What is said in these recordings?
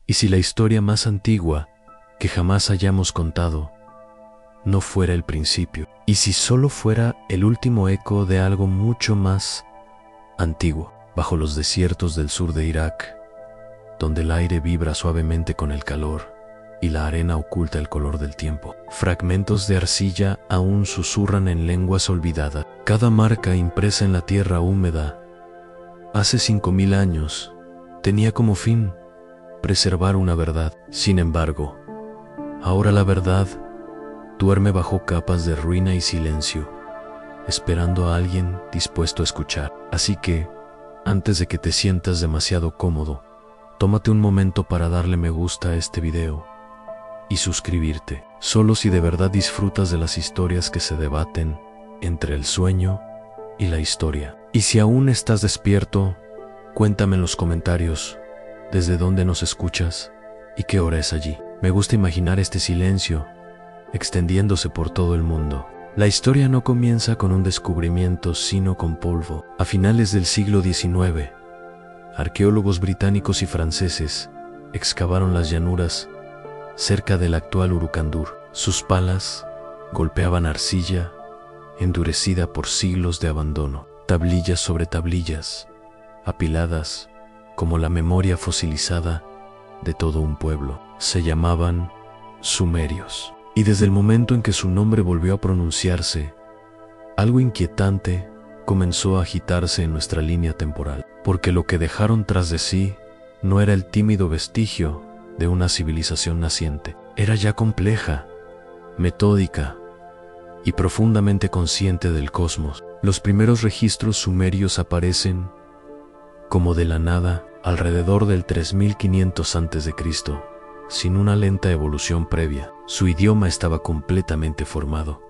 ¿Y si la historia más antigua que jamás hayamos contado no fuera el principio? ¿Y si solo fuera el último eco de algo mucho más antiguo? Bajo los desiertos del sur de Irak, donde el aire vibra suavemente con el calor y la arena oculta el color del tiempo, fragmentos de arcilla aún susurran en lenguas olvidadas. Cada marca impresa en la tierra húmeda hace 5000 años tenía como fin preservar una verdad. Sin embargo, ahora la verdad duerme bajo capas de ruina y silencio, esperando a alguien dispuesto a escuchar. Así que, antes de que te sientas demasiado cómodo, tómate un momento para darle me gusta a este video y suscribirte, solo si de verdad disfrutas de las historias que se debaten entre el sueño y la historia. Y si aún estás despierto, cuéntame en los comentarios desde dónde nos escuchas y qué hora es allí. Me gusta imaginar este silencio extendiéndose por todo el mundo. La historia no comienza con un descubrimiento, sino con polvo. A finales del siglo XIX, arqueólogos británicos y franceses excavaron las llanuras cerca del actual Urukandur. Sus palas golpeaban arcilla endurecida por siglos de abandono. Tablillas sobre tablillas, apiladas como la memoria fosilizada de todo un pueblo. Se llamaban sumerios. Y desde el momento en que su nombre volvió a pronunciarse, algo inquietante comenzó a agitarse en nuestra línea temporal, porque lo que dejaron tras de sí no era el tímido vestigio de una civilización naciente. Era ya compleja, metódica y profundamente consciente del cosmos. Los primeros registros sumerios aparecen como de la nada alrededor del 3500 a.C., sin una lenta evolución previa. Su idioma estaba completamente formado,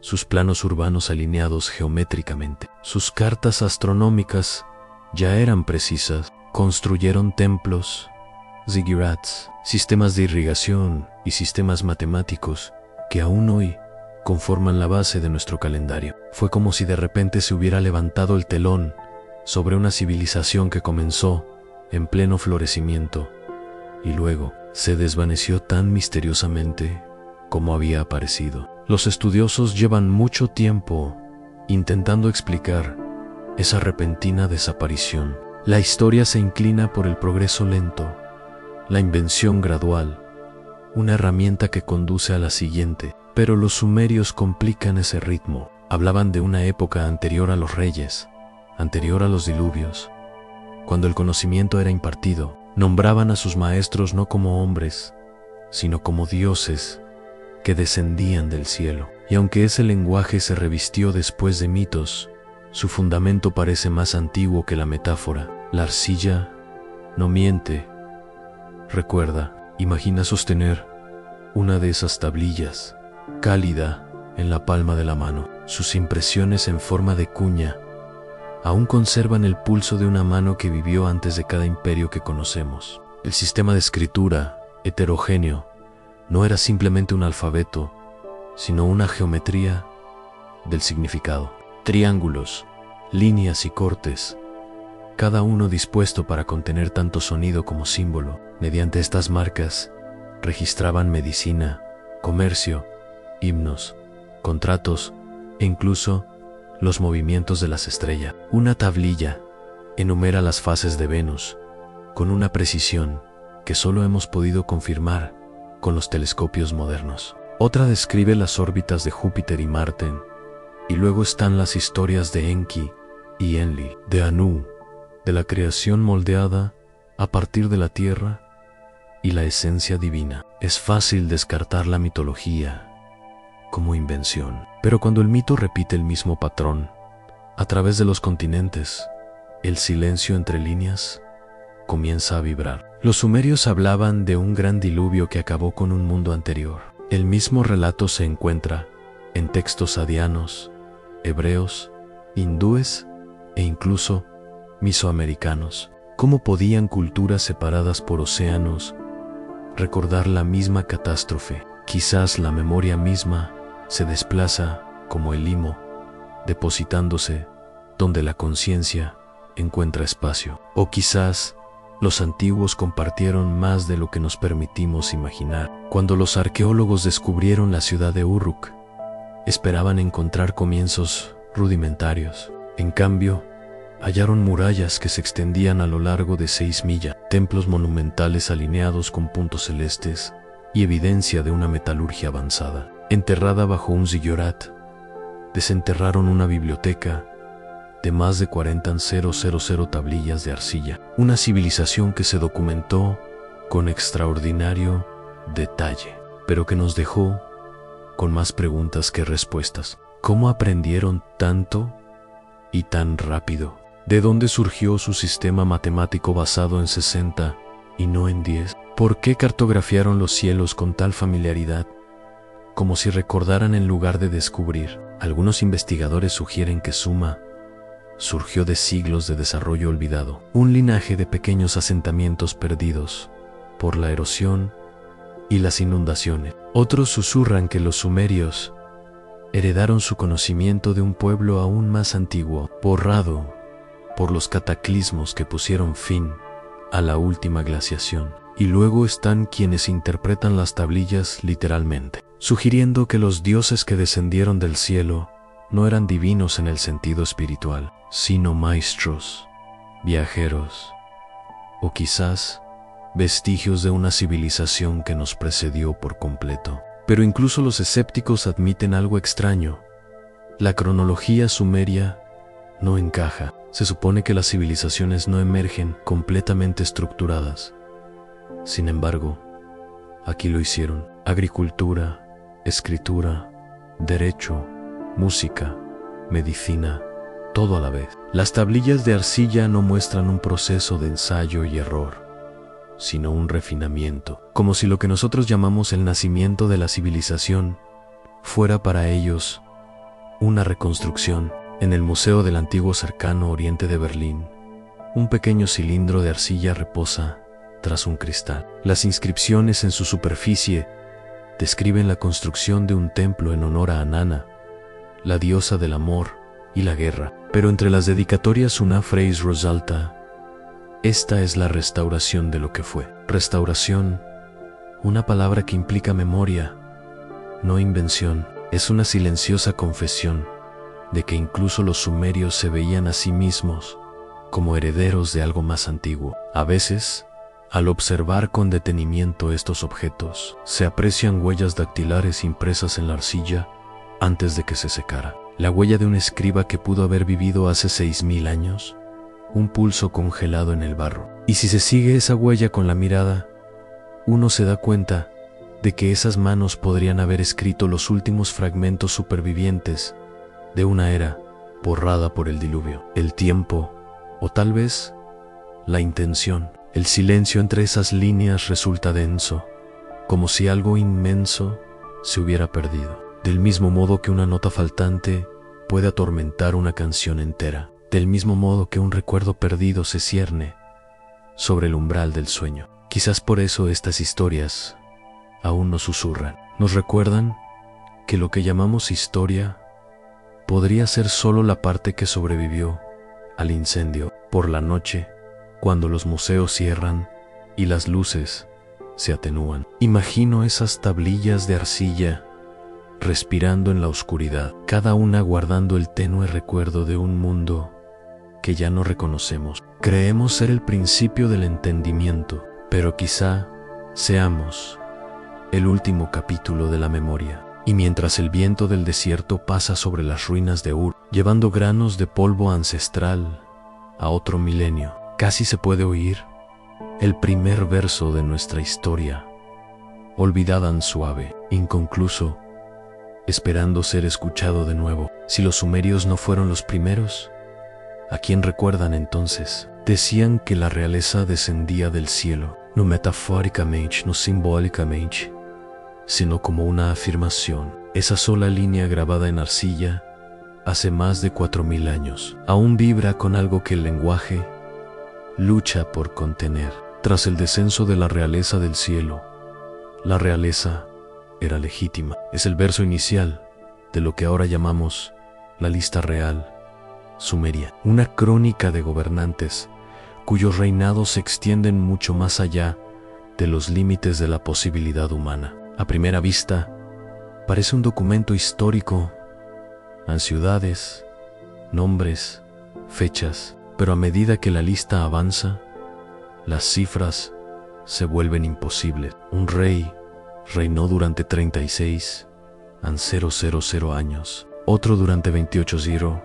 sus planos urbanos alineados geométricamente. Sus cartas astronómicas ya eran precisas. Construyeron templos, zigurats, sistemas de irrigación y sistemas matemáticos que aún hoy conforman la base de nuestro calendario. Fue como si de repente se hubiera levantado el telón sobre una civilización que comenzó en pleno florecimiento y luego se desvaneció tan misteriosamente como había aparecido. Los estudiosos llevan mucho tiempo intentando explicar esa repentina desaparición. La historia se inclina por el progreso lento, la invención gradual, una herramienta que conduce a la siguiente. Pero los sumerios complican ese ritmo. Hablaban de una época anterior a los reyes, anterior a los diluvios, cuando el conocimiento era impartido. Nombraban a sus maestros no como hombres, sino como dioses que descendían del cielo. Y aunque ese lenguaje se revistió después de mitos, su fundamento parece más antiguo que la metáfora. La arcilla no miente. Recuerda, imagina sostener una de esas tablillas, cálida, en la palma de la mano. Sus impresiones en forma de cuña aún conservan el pulso de una mano que vivió antes de cada imperio que conocemos. El sistema de escritura, heterogéneo, no era simplemente un alfabeto, sino una geometría del significado. Triángulos, líneas y cortes, cada uno dispuesto para contener tanto sonido como símbolo. Mediante estas marcas, registraban medicina, comercio, himnos, contratos e incluso los movimientos de las estrellas. Una tablilla enumera las fases de Venus con una precisión que solo hemos podido confirmar con los telescopios modernos. Otra describe las órbitas de Júpiter y Marte, y luego están las historias de Enki y Enlil, de Anu, de la creación moldeada a partir de la tierra y la esencia divina. Es fácil descartar la mitología como invención, pero cuando el mito repite el mismo patrón a través de los continentes, el silencio entre líneas comienza a vibrar. Los sumerios hablaban de un gran diluvio que acabó con un mundo anterior. El mismo relato se encuentra en textos adianos, hebreos, hindúes e incluso mesoamericanos. ¿Cómo podían culturas separadas por océanos recordar la misma catástrofe? Quizás la memoria misma se desplaza como el limo, depositándose donde la conciencia encuentra espacio. O quizás Los antiguos compartieron más de lo que nos permitimos imaginar. Cuando los arqueólogos descubrieron la ciudad de Uruk, esperaban encontrar comienzos rudimentarios. En cambio, hallaron murallas que se extendían a lo largo de 6 millas, templos monumentales alineados con puntos celestes y evidencia de una metalurgia avanzada. Enterrada bajo un zigurat, desenterraron una biblioteca de más de 40.000 tablillas de arcilla, una civilización que se documentó con extraordinario detalle, pero que nos dejó con más preguntas que respuestas. ¿Cómo aprendieron tanto y tan rápido? ¿De dónde surgió su sistema matemático basado en 60 y no en 10? ¿Por qué cartografiaron los cielos con tal familiaridad, como si recordaran en lugar de descubrir? Algunos investigadores sugieren que Sumer surgió de siglos de desarrollo olvidado, un linaje de pequeños asentamientos perdidos por la erosión y las inundaciones. Otros susurran que los sumerios heredaron su conocimiento de un pueblo aún más antiguo, borrado por los cataclismos que pusieron fin a la última glaciación. Y luego están quienes interpretan las tablillas literalmente, sugiriendo que los dioses que descendieron del cielo no eran divinos en el sentido espiritual, sino maestros, viajeros, o quizás vestigios de una civilización que nos precedió por completo. Pero incluso los escépticos admiten algo extraño. La cronología sumeria no encaja. Se supone que las civilizaciones no emergen completamente estructuradas. Sin embargo, aquí lo hicieron. Agricultura, escritura, derecho, música, medicina, todo a la vez. Las tablillas de arcilla no muestran un proceso de ensayo y error, sino un refinamiento, como si lo que nosotros llamamos el nacimiento de la civilización fuera para ellos una reconstrucción. En el Museo del Antiguo Cercano Oriente de Berlín, un pequeño cilindro de arcilla reposa tras un cristal. Las inscripciones en su superficie describen la construcción de un templo en honor a Anana, la diosa del amor y la guerra. Pero entre las dedicatorias una frase resalta: esta es la restauración de lo que fue. Restauración, una palabra que implica memoria, no invención, es una silenciosa confesión de que incluso los sumerios se veían a sí mismos como herederos de algo más antiguo. A veces, al observar con detenimiento estos objetos, se aprecian huellas dactilares impresas en la arcilla antes de que se secara. La huella de un escriba que pudo haber vivido hace 6.000 años, un pulso congelado en el barro. Y si se sigue esa huella con la mirada, uno se da cuenta de que esas manos podrían haber escrito los últimos fragmentos supervivientes de una era borrada por el diluvio. El tiempo, o tal vez la intención. El silencio entre esas líneas resulta denso, como si algo inmenso se hubiera perdido. Del mismo modo que una nota faltante puede atormentar una canción entera. Del mismo modo que un recuerdo perdido se cierne sobre el umbral del sueño. Quizás por eso estas historias aún nos susurran. Nos recuerdan que lo que llamamos historia podría ser solo la parte que sobrevivió al incendio. Por la noche, cuando los museos cierran y las luces se atenúan, imagino esas tablillas de arcilla respirando en la oscuridad, cada una guardando el tenue recuerdo de un mundo que ya no reconocemos. Creemos ser el principio del entendimiento, pero quizá seamos el último capítulo de la memoria. Y mientras el viento del desierto pasa sobre las ruinas de Ur, llevando granos de polvo ancestral a otro milenio, casi se puede oír el primer verso de nuestra historia, olvidada en suave, inconcluso, esperando ser escuchado de nuevo. Si los sumerios no fueron los primeros, ¿a quién recuerdan entonces? Decían que la realeza descendía del cielo, no metafóricamente, no simbólicamente, sino como una afirmación. Esa sola línea grabada en arcilla hace más de 4.000 años aún vibra con algo que el lenguaje lucha por contener. Tras el descenso de la realeza del cielo, la realeza era legítima. Es el verso inicial de lo que ahora llamamos la lista real sumeria, una crónica de gobernantes cuyos reinados se extienden mucho más allá de los límites de la posibilidad humana. A primera vista, parece un documento histórico, en ciudades, nombres, fechas, pero a medida que la lista avanza, las cifras se vuelven imposibles. Un rey reinó durante 36 años, otro durante 28,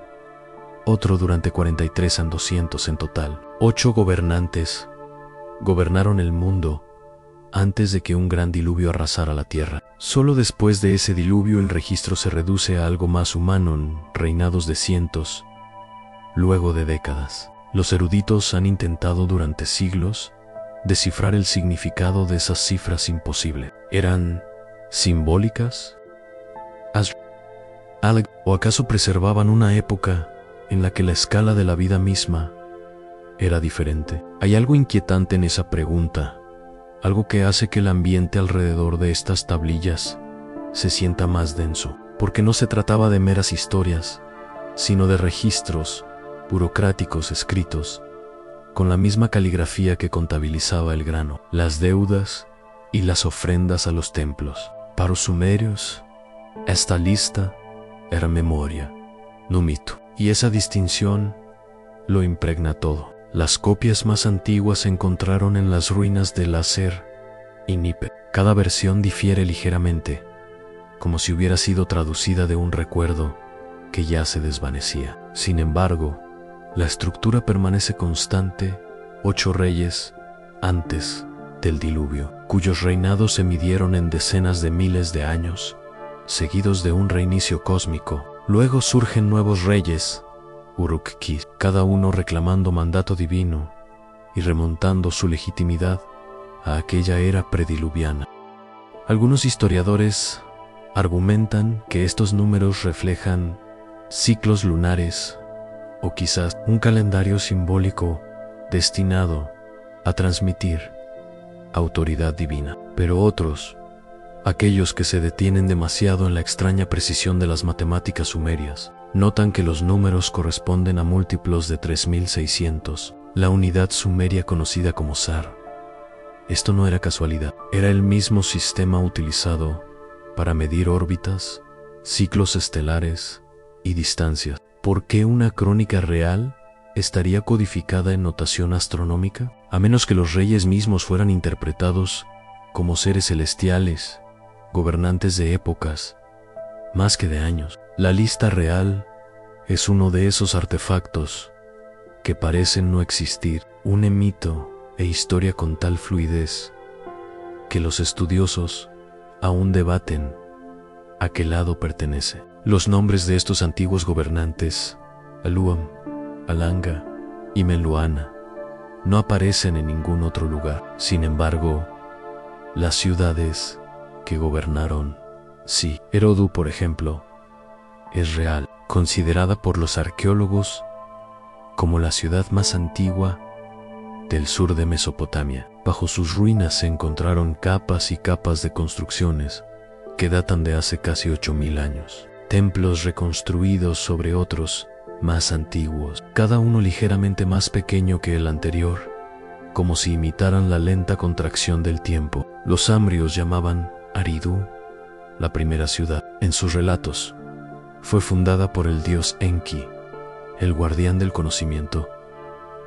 otro durante 43 200 en total. 8 gobernantes gobernaron el mundo antes de que un gran diluvio arrasara la tierra. Solo después de ese diluvio el registro se reduce a algo más humano en reinados de cientos, luego de décadas. Los eruditos han intentado durante siglos descifrar el significado de esas cifras imposibles. ¿Eran simbólicas? ¿O acaso preservaban una época en la que la escala de la vida misma era diferente? Hay algo inquietante en esa pregunta, algo que hace que el ambiente alrededor de estas tablillas se sienta más denso, porque no se trataba de meras historias, sino de registros burocráticos escritos con la misma caligrafía que contabilizaba el grano, las deudas y las ofrendas a los templos. Para los sumerios, esta lista era memoria, no mito, y esa distinción lo impregna todo. Las copias más antiguas se encontraron en las ruinas de Láser y Nípe. Cada versión difiere ligeramente, como si hubiera sido traducida de un recuerdo que ya se desvanecía. Sin embargo, la estructura permanece constante: 8 reyes antes del diluvio, cuyos reinados se midieron en decenas de miles de años, seguidos de un reinicio cósmico. Luego surgen nuevos reyes, Uruk-Ki, cada uno reclamando mandato divino y remontando su legitimidad a aquella era prediluviana. Algunos historiadores argumentan que estos números reflejan ciclos lunares o quizás un calendario simbólico destinado a transmitir autoridad divina. Pero otros, aquellos que se detienen demasiado en la extraña precisión de las matemáticas sumerias, notan que los números corresponden a múltiplos de 3600, la unidad sumeria conocida como Sar. Esto no era casualidad, era el mismo sistema utilizado para medir órbitas, ciclos estelares y distancias. ¿Por qué una crónica real estaría codificada en notación astronómica? A menos que los reyes mismos fueran interpretados como seres celestiales, gobernantes de épocas, más que de años. La lista real es uno de esos artefactos que parecen no existir, un mito e historia con tal fluidez que los estudiosos aún debaten a qué lado pertenece. Los nombres de estos antiguos gobernantes, Aluam, Alanga y Meluana, no aparecen en ningún otro lugar. Sin embargo, las ciudades que gobernaron, sí. Eridu, por ejemplo, es real, considerada por los arqueólogos como la ciudad más antigua del sur de Mesopotamia. Bajo sus ruinas se encontraron capas y capas de construcciones que datan de hace casi 8000 años. Templos reconstruidos sobre otros más antiguos, cada uno ligeramente más pequeño que el anterior, como si imitaran la lenta contracción del tiempo. Los amrios llamaban Eridu la primera ciudad. En sus relatos, fue fundada por el dios Enki, el guardián del conocimiento,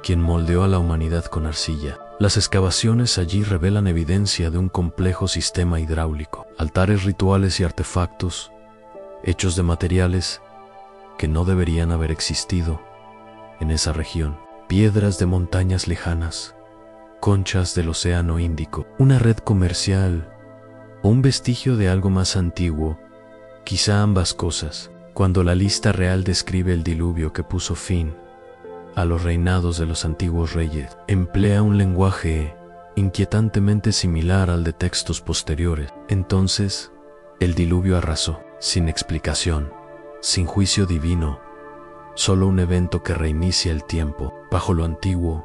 quien moldeó a la humanidad con arcilla. Las excavaciones allí revelan evidencia de un complejo sistema hidráulico, altares rituales y artefactos hechos de materiales que no deberían haber existido en esa región. Piedras de montañas lejanas, conchas del océano Índico, una red comercial o un vestigio de algo más antiguo, quizá ambas cosas. Cuando la lista real describe el diluvio que puso fin a los reinados de los antiguos reyes, emplea un lenguaje inquietantemente similar al de textos posteriores. Entonces, el diluvio arrasó, sin explicación, sin juicio divino, solo un evento que reinicia el tiempo. Bajo lo antiguo,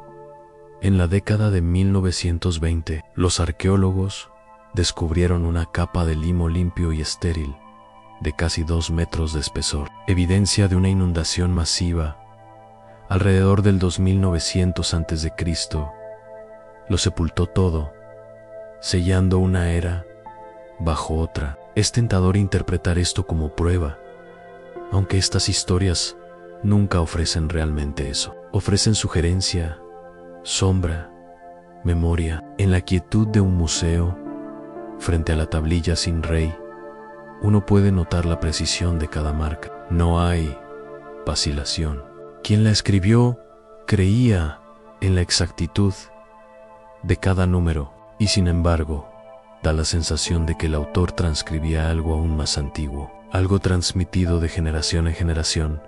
en la década de 1920, los arqueólogos descubrieron una capa de limo limpio y estéril de casi 2 metros de espesor, evidencia de una inundación masiva alrededor del 2900 a.C., lo sepultó todo, sellando una era bajo otra. Es tentador interpretar esto como prueba, aunque estas historias nunca ofrecen realmente eso. Ofrecen sugerencia, sombra, memoria. En la quietud de un museo, frente a la tablilla sin rey, uno puede notar la precisión de cada marca. No hay vacilación. Quien la escribió creía en la exactitud de cada número y, sin embargo, da la sensación de que el autor transcribía algo aún más antiguo, algo transmitido de generación en generación,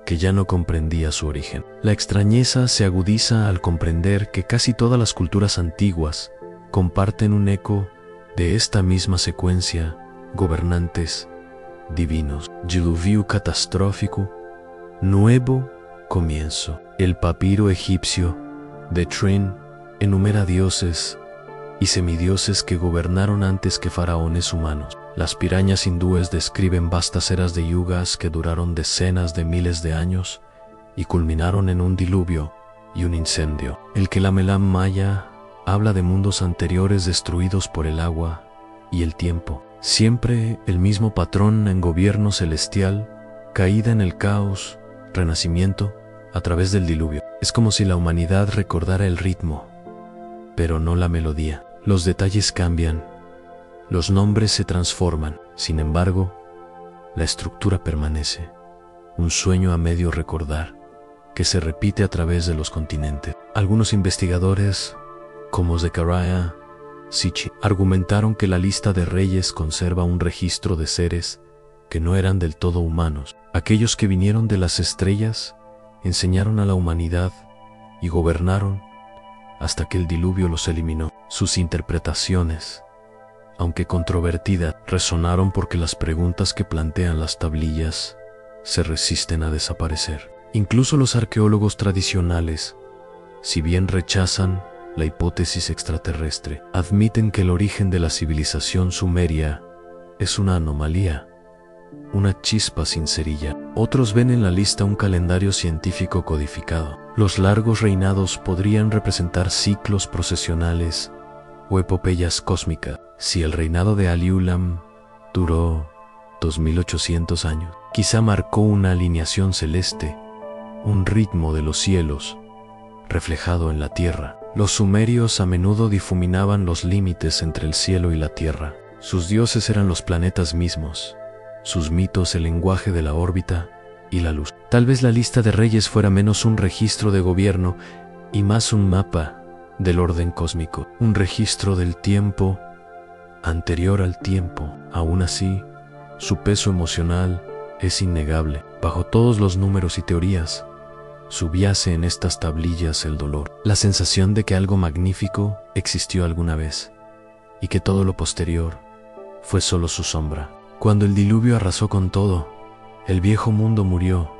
que ya no comprendía su origen. La extrañeza se agudiza al comprender que casi todas las culturas antiguas comparten un eco de esta misma secuencia: gobernantes divinos, diluvio catastrófico, nuevo comienzo. El papiro egipcio de Trin enumera dioses y semidioses que gobernaron antes que faraones humanos. Las pirañas hindúes describen vastas eras de yugas que duraron decenas de miles de años y culminaron en un diluvio y un incendio. El Kelamelam maya habla de mundos anteriores destruidos por el agua y el tiempo. Siempre el mismo patrón en gobierno celestial, caída en el caos, renacimiento a través del diluvio. Es como si la humanidad recordara el ritmo, pero no la melodía. Los detalles cambian, los nombres se transforman, sin embargo, la estructura permanece, un sueño a medio recordar, que se repite a través de los continentes. Algunos investigadores, como Zecharia Sitchin, argumentaron que la lista de reyes conserva un registro de seres que no eran del todo humanos. Aquellos que vinieron de las estrellas enseñaron a la humanidad y gobernaron hasta que el diluvio los eliminó. Sus interpretaciones, aunque controvertidas, resonaron porque las preguntas que plantean las tablillas se resisten a desaparecer. Incluso los arqueólogos tradicionales, si bien rechazan la hipótesis extraterrestre, admiten que el origen de la civilización sumeria es una anomalía, una chispa sin cerilla. Otros ven en la lista un calendario científico codificado. Los largos reinados podrían representar ciclos procesionales o epopeyas cósmicas. Si el reinado de Aliulam duró 2800 años, quizá marcó una alineación celeste, un ritmo de los cielos reflejado en la tierra. Los sumerios a menudo difuminaban los límites entre el cielo y la tierra. Sus dioses eran los planetas mismos, sus mitos el lenguaje de la órbita y la luz. Tal vez la lista de reyes fuera menos un registro de gobierno y más un mapa del orden cósmico, un registro del tiempo anterior al tiempo. Aún así, su peso emocional es innegable. Bajo todos los números y teorías, subyace en estas tablillas el dolor, la sensación de que algo magnífico existió alguna vez y que todo lo posterior fue solo su sombra. Cuando el diluvio arrasó con todo, el viejo mundo murió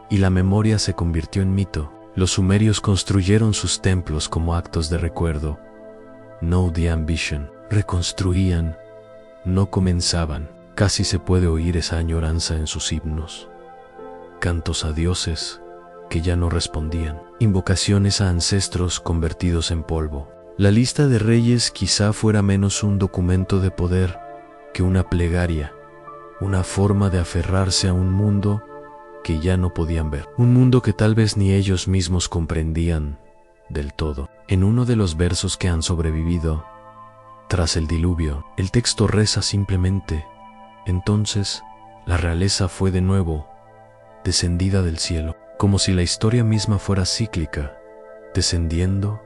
y la memoria se convirtió en mito. Los sumerios construyeron sus templos como actos de recuerdo, no de ambition. Reconstruían, no comenzaban. Casi se puede oír esa añoranza en sus himnos. Cantos a dioses que ya no respondían, invocaciones a ancestros convertidos en polvo. La lista de reyes quizá fuera menos un documento de poder que una plegaria, una forma de aferrarse a un mundo que ya no podían ver, un mundo que tal vez ni ellos mismos comprendían del todo. En uno de los versos que han sobrevivido, tras el diluvio, el texto reza simplemente: entonces la realeza fue de nuevo descendida del cielo, como si la historia misma fuera cíclica, descendiendo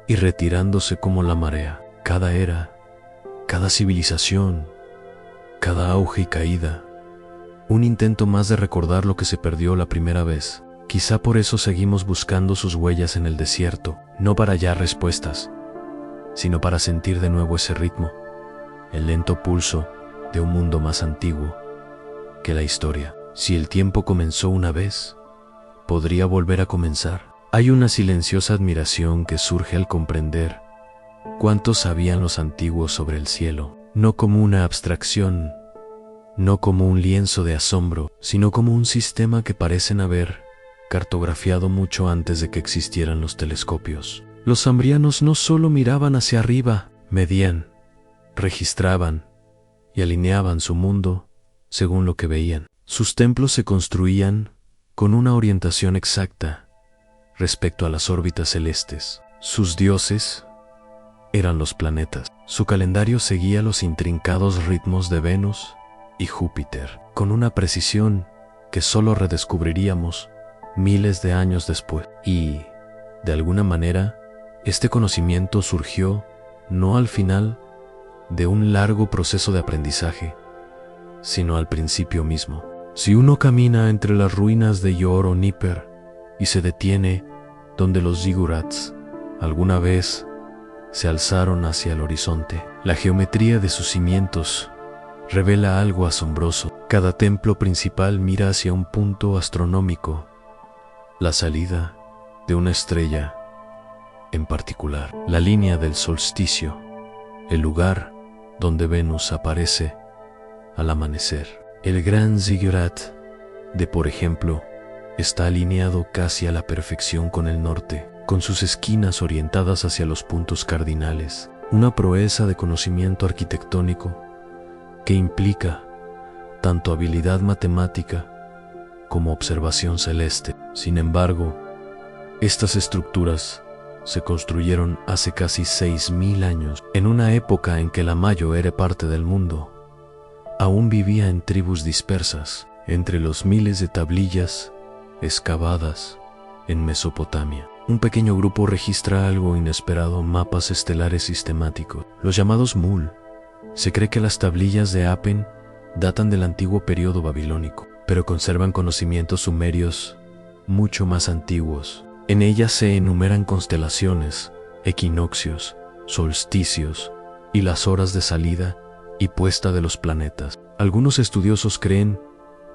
y retirándose como la marea. Cada era, cada civilización, cada auge y caída, un intento más de recordar lo que se perdió la primera vez. Quizá por eso seguimos buscando sus huellas en el desierto, no para hallar respuestas, sino para sentir de nuevo ese ritmo, el lento pulso de un mundo más antiguo que la historia. Si el tiempo comenzó una vez, podría volver a comenzar. Hay una silenciosa admiración que surge al comprender cuánto sabían los antiguos sobre el cielo, no como una abstracción, no como un lienzo de asombro, sino como un sistema que parecen haber cartografiado mucho antes de que existieran los telescopios. Los zambrianos no solo miraban hacia arriba, medían, registraban y alineaban su mundo según lo que veían. Sus templos se construían con una orientación exacta respecto a las órbitas celestes. Sus dioses eran los planetas. Su calendario seguía los intrincados ritmos de Venus y Júpiter, con una precisión que solo redescubriríamos miles de años después. Y, de alguna manera, este conocimiento surgió no al final de un largo proceso de aprendizaje, sino al principio mismo. Si uno camina entre las ruinas de Yor o Níper y se detiene donde los zigurats alguna vez se alzaron hacia el horizonte, la geometría de sus cimientos revela algo asombroso. Cada templo principal mira hacia un punto astronómico, la salida de una estrella en particular, la línea del solsticio, el lugar donde Venus aparece al amanecer. El gran zigurat de, por ejemplo, está alineado casi a la perfección con el norte, con sus esquinas orientadas hacia los puntos cardinales, una proeza de conocimiento arquitectónico que implica tanto habilidad matemática como observación celeste. Sin embargo, estas estructuras se construyeron hace casi 6.000 años, en una época en que la Mayo era parte del mundo. Aún vivía en tribus dispersas, entre los miles de tablillas excavadas en Mesopotamia. Un pequeño grupo registra algo inesperado: mapas estelares sistemáticos, los llamados Mul. Se cree que las tablillas de Apen datan del antiguo periodo babilónico, pero conservan conocimientos sumerios mucho más antiguos. En ellas se enumeran constelaciones, equinoccios, solsticios y las horas de salida y puesta de los planetas. Algunos estudiosos creen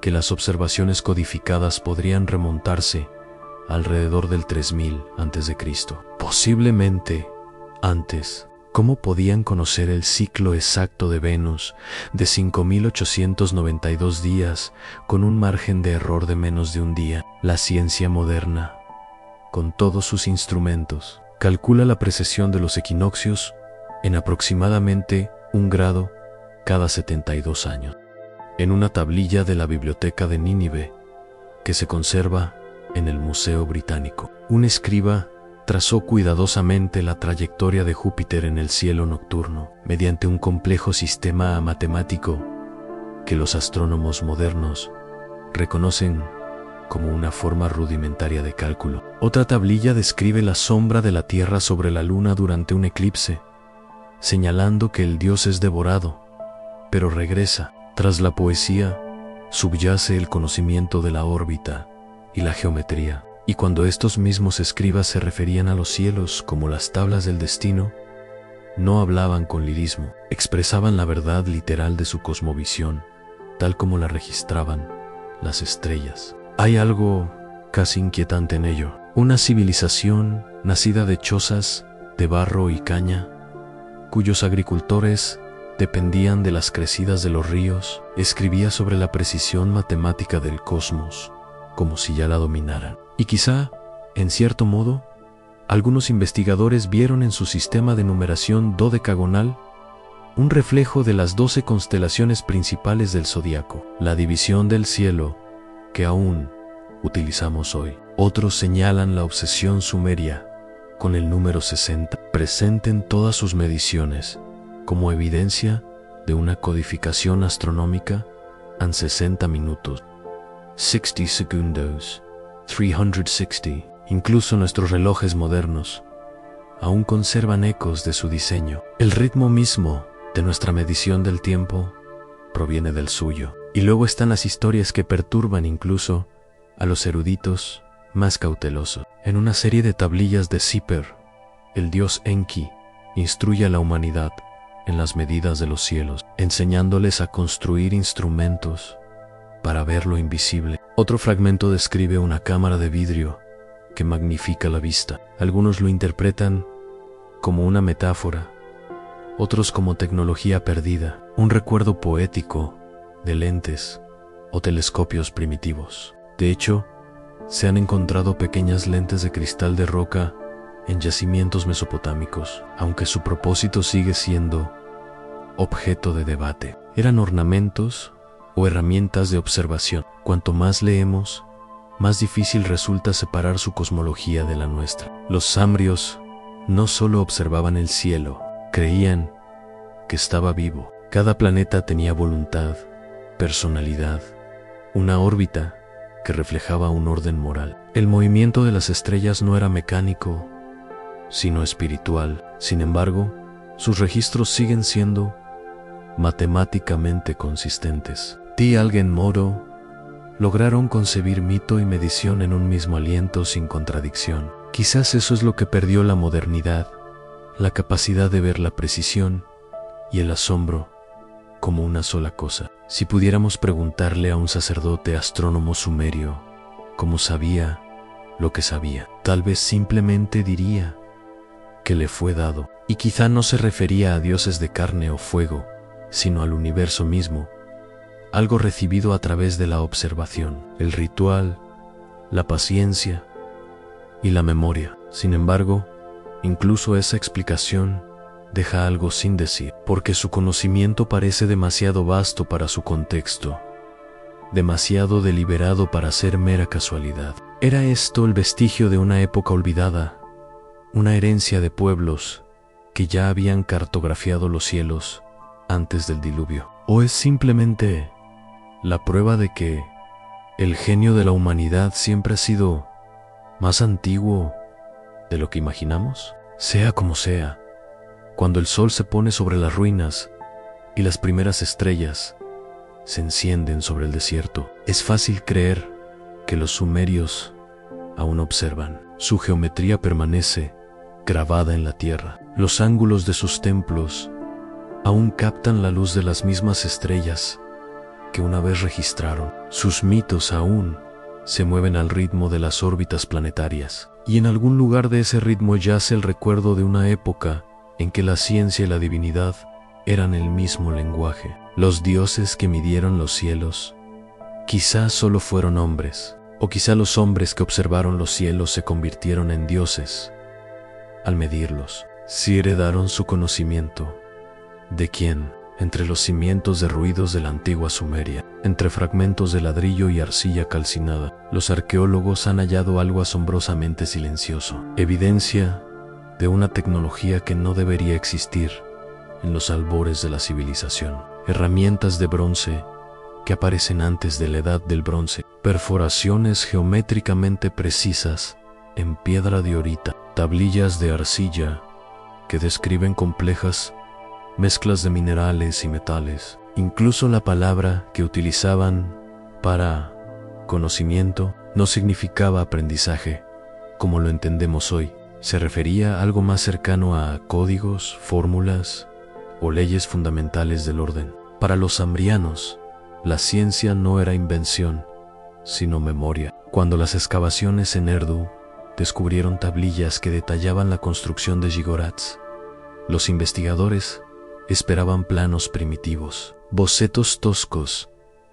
que las observaciones codificadas podrían remontarse alrededor del 3000 a.C. Posiblemente antes. ¿Cómo podían conocer el ciclo exacto de Venus de 5.892 días con un margen de error de menos de un día? La ciencia moderna, con todos sus instrumentos, calcula la precesión de los equinoccios en aproximadamente 1 grado cada 72 años. En una tablilla de la Biblioteca de Nínive, que se conserva en el Museo Británico, un escriba trazó cuidadosamente la trayectoria de Júpiter en el cielo nocturno mediante un complejo sistema matemático que los astrónomos modernos reconocen como una forma rudimentaria de cálculo. Otra tablilla describe la sombra de la Tierra sobre la Luna durante un eclipse, señalando que el dios es devorado, pero regresa. Tras la poesía, subyace el conocimiento de la órbita y la geometría. Y cuando estos mismos escribas se referían a los cielos como las tablas del destino, no hablaban con lirismo, expresaban la verdad literal de su cosmovisión, tal como la registraban las estrellas. Hay algo casi inquietante en ello. Una civilización nacida de chozas de barro y caña, cuyos agricultores dependían de las crecidas de los ríos, escribía sobre la precisión matemática del cosmos, como si ya la dominaran. Y quizá, en cierto modo, algunos investigadores vieron en su sistema de numeración dodecagonal un reflejo de las 12 constelaciones principales del zodiaco, la división del cielo que aún utilizamos hoy. Otros señalan la obsesión sumeria con el número 60, presente en todas sus mediciones, como evidencia de una codificación astronómica en 60 minutos, 60 segundos, 360. Incluso nuestros relojes modernos aún conservan ecos de su diseño. El ritmo mismo de nuestra medición del tiempo proviene del suyo. Y luego están las historias que perturban incluso a los eruditos más cautelosos. En una serie de tablillas de Siper, el dios Enki instruye a la humanidad en las medidas de los cielos, enseñándoles a construir instrumentos para ver lo invisible. Otro fragmento describe una cámara de vidrio que magnifica la vista. Algunos lo interpretan como una metáfora, otros como tecnología perdida, un recuerdo poético de lentes o telescopios primitivos. De hecho, se han encontrado pequeñas lentes de cristal de roca en yacimientos mesopotámicos, aunque su propósito sigue siendo objeto de debate. Eran ornamentos o herramientas de observación. Cuanto más leemos, más difícil resulta separar su cosmología de la nuestra. Los samnios no solo observaban el cielo, creían que estaba vivo. Cada planeta tenía voluntad, personalidad, una órbita que reflejaba un orden moral. El movimiento de las estrellas no era mecánico, sino espiritual. Sin embargo, sus registros siguen siendo matemáticamente consistentes. T. Algen Moro lograron concebir mito y medición en un mismo aliento sin contradicción. Quizás eso es lo que perdió la modernidad, la capacidad de ver la precisión y el asombro como una sola cosa. Si pudiéramos preguntarle a un sacerdote astrónomo sumerio cómo sabía lo que sabía, tal vez simplemente diría que le fue dado. Y quizá no se refería a dioses de carne o fuego, sino al universo mismo, algo recibido a través de la observación, el ritual, la paciencia y la memoria. Sin embargo, incluso esa explicación deja algo sin decir, porque su conocimiento parece demasiado vasto para su contexto, demasiado deliberado para ser mera casualidad. ¿Era esto el vestigio de una época olvidada, una herencia de pueblos que ya habían cartografiado los cielos antes del diluvio? ¿O es simplemente la prueba de que el genio de la humanidad siempre ha sido más antiguo de lo que imaginamos? Sea como sea, cuando el sol se pone sobre las ruinas y las primeras estrellas se encienden sobre el desierto, es fácil creer que los sumerios aún observan. Su geometría permanece grabada en la tierra. Los ángulos de sus templos aún captan la luz de las mismas estrellas que una vez registraron. Sus mitos aún se mueven al ritmo de las órbitas planetarias. Y en algún lugar de ese ritmo yace el recuerdo de una época en que la ciencia y la divinidad eran el mismo lenguaje. Los dioses que midieron los cielos quizás solo fueron hombres, o quizá los hombres que observaron los cielos se convirtieron en dioses al medirlos. Si heredaron su conocimiento, ¿de quién? Entre los cimientos derruidos de la antigua Sumeria, entre fragmentos de ladrillo y arcilla calcinada, los arqueólogos han hallado algo asombrosamente silencioso, evidencia de una tecnología que no debería existir en los albores de la civilización. Herramientas de bronce que aparecen antes de la edad del bronce, perforaciones geométricamente precisas en piedra diorita, tablillas de arcilla que describen complejas mezclas de minerales y metales. Incluso la palabra que utilizaban para conocimiento no significaba aprendizaje como lo entendemos hoy. Se refería a algo más cercano a códigos, fórmulas o leyes fundamentales del orden. Para los samnianos, la ciencia no era invención, sino memoria. Cuando las excavaciones en Erdu descubrieron tablillas que detallaban la construcción de Zigorats, los investigadores esperaban planos primitivos, bocetos toscos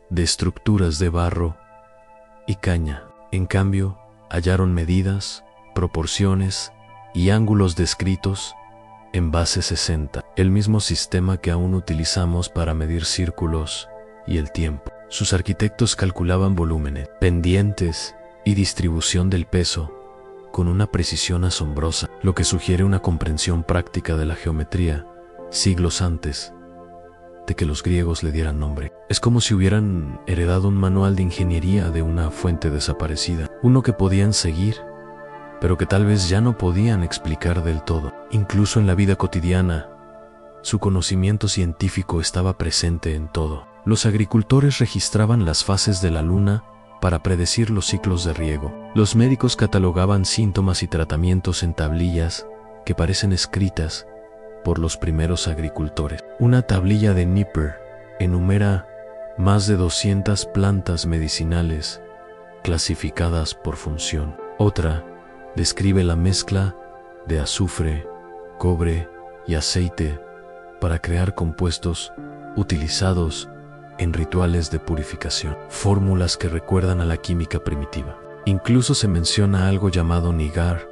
de estructuras de barro y caña. En cambio, hallaron medidas, proporciones y ángulos descritos en base 60, el mismo sistema que aún utilizamos para medir círculos y el tiempo. Sus arquitectos calculaban volúmenes, pendientes y distribución del peso con una precisión asombrosa, lo que sugiere una comprensión práctica de la geometría siglos antes de que los griegos le dieran nombre. Es como si hubieran heredado un manual de ingeniería de una fuente desaparecida, uno que podían seguir, pero que tal vez ya no podían explicar del todo. Incluso en la vida cotidiana, su conocimiento científico estaba presente en todo. Los agricultores registraban las fases de la luna para predecir los ciclos de riego. Los médicos catalogaban síntomas y tratamientos en tablillas que parecen escritas por los primeros agricultores. Una tablilla de Nippur enumera más de 200 plantas medicinales clasificadas por función. Otra describe la mezcla de azufre, cobre y aceite para crear compuestos utilizados en rituales de purificación, fórmulas que recuerdan a la química primitiva. Incluso se menciona algo llamado nigar,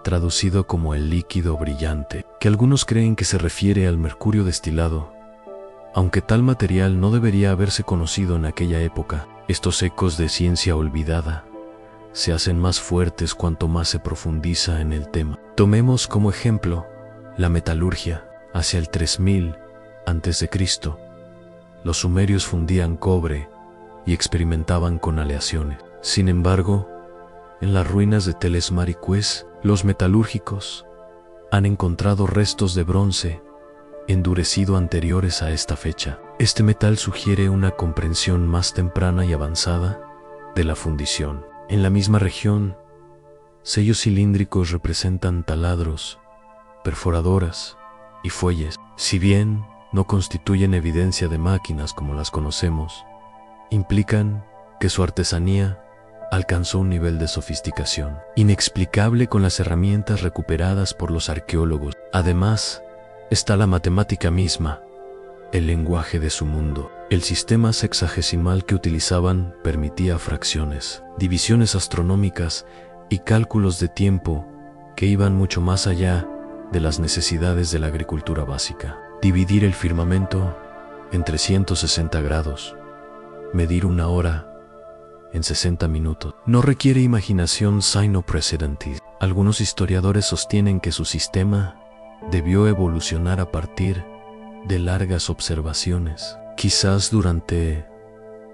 traducido como el líquido brillante, que algunos creen que se refiere al mercurio destilado. Aunque tal material no debería haberse conocido en aquella época, estos ecos de ciencia olvidada se hacen más fuertes cuanto más se profundiza en el tema. Tomemos como ejemplo la metalurgia. Hacia el 3000 a.C., los sumerios fundían cobre y experimentaban con aleaciones. Sin embargo, en las ruinas de Teles Maricues, los metalúrgicos han encontrado restos de bronce endurecido anteriores a esta fecha. Este metal sugiere una comprensión más temprana y avanzada de la fundición. En la misma región, sellos cilíndricos representan taladros, perforadoras y fuelles. Si bien no constituyen evidencia de máquinas como las conocemos, implican que su artesanía alcanzó un nivel de sofisticación inexplicable con las herramientas recuperadas por los arqueólogos. Además, está la matemática misma, el lenguaje de su mundo. El sistema sexagesimal que utilizaban permitía fracciones, divisiones astronómicas y cálculos de tiempo que iban mucho más allá de las necesidades de la agricultura básica. Dividir el firmamento en 360 grados, medir una hora en 60 minutos, no requiere imaginación sino precedentis. Algunos historiadores sostienen que su sistema debió evolucionar a partir de largas observaciones, quizás durante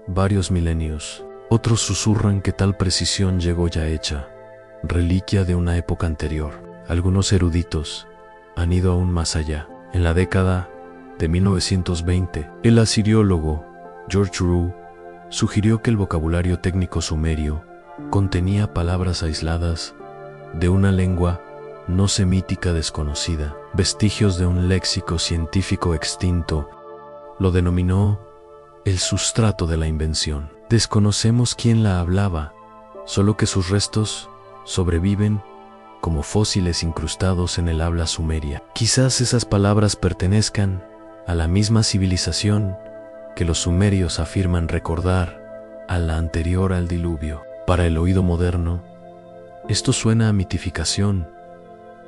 varios milenios. Otros susurran que tal precisión llegó ya hecha, reliquia de una época anterior. Algunos eruditos han ido aún más allá. En la década de 1920, el asiriólogo George Roux sugirió que el vocabulario técnico sumerio contenía palabras aisladas de una lengua no semítica desconocida, vestigios de un léxico científico extinto. Lo denominó el sustrato de la invención. Desconocemos quién la hablaba, solo que sus restos sobreviven como fósiles incrustados en el habla sumeria. Quizás esas palabras pertenezcan a la misma civilización que los sumerios afirman recordar, a la anterior al diluvio. Para el oído moderno, esto suena a mitificación,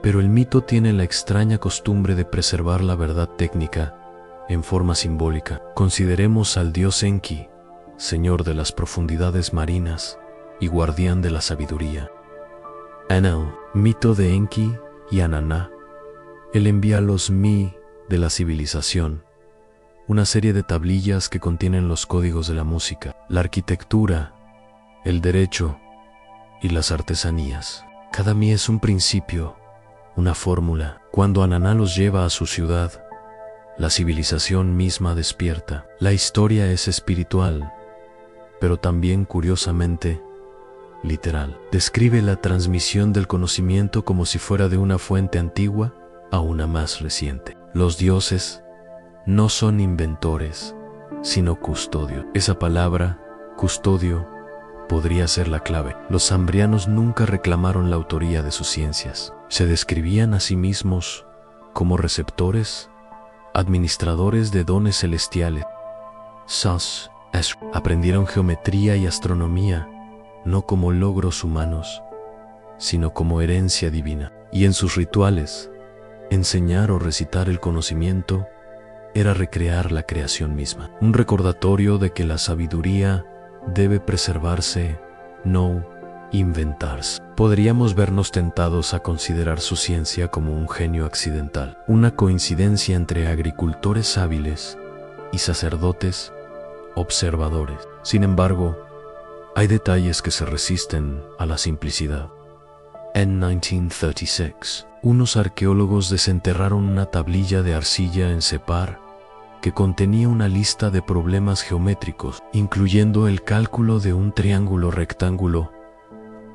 pero el mito tiene la extraña costumbre de preservar la verdad técnica en forma simbólica. Consideremos al dios Enki, señor de las profundidades marinas y guardián de la sabiduría. Enel, mito de Enki y Ananá. Él envía los Mi de la civilización, una serie de tablillas que contienen los códigos de la música, la arquitectura, el derecho y las artesanías. Cada Mi es un principio, una fórmula. Cuando Ananá los lleva a su ciudad, la civilización misma despierta. La historia es espiritual, pero también, curiosamente, literal. Describe la transmisión del conocimiento como si fuera de una fuente antigua a una más reciente. Los dioses no son inventores, sino custodios. Esa palabra, custodio, podría ser la clave. Los ambrianos nunca reclamaron la autoría de sus ciencias. Se describían a sí mismos como receptores, administradores de dones celestiales. Aprendieron geometría y astronomía, no como logros humanos, sino como herencia divina. Y en sus rituales, enseñar o recitar el conocimiento era recrear la creación misma. Un recordatorio de que la sabiduría debe preservarse, no inventarse. Podríamos vernos tentados a considerar su ciencia como un genio accidental, una coincidencia entre agricultores hábiles y sacerdotes observadores. Sin embargo, hay detalles que se resisten a la simplicidad. En 1936, unos arqueólogos desenterraron una tablilla de arcilla en Separ que contenía una lista de problemas geométricos, incluyendo el cálculo de un triángulo rectángulo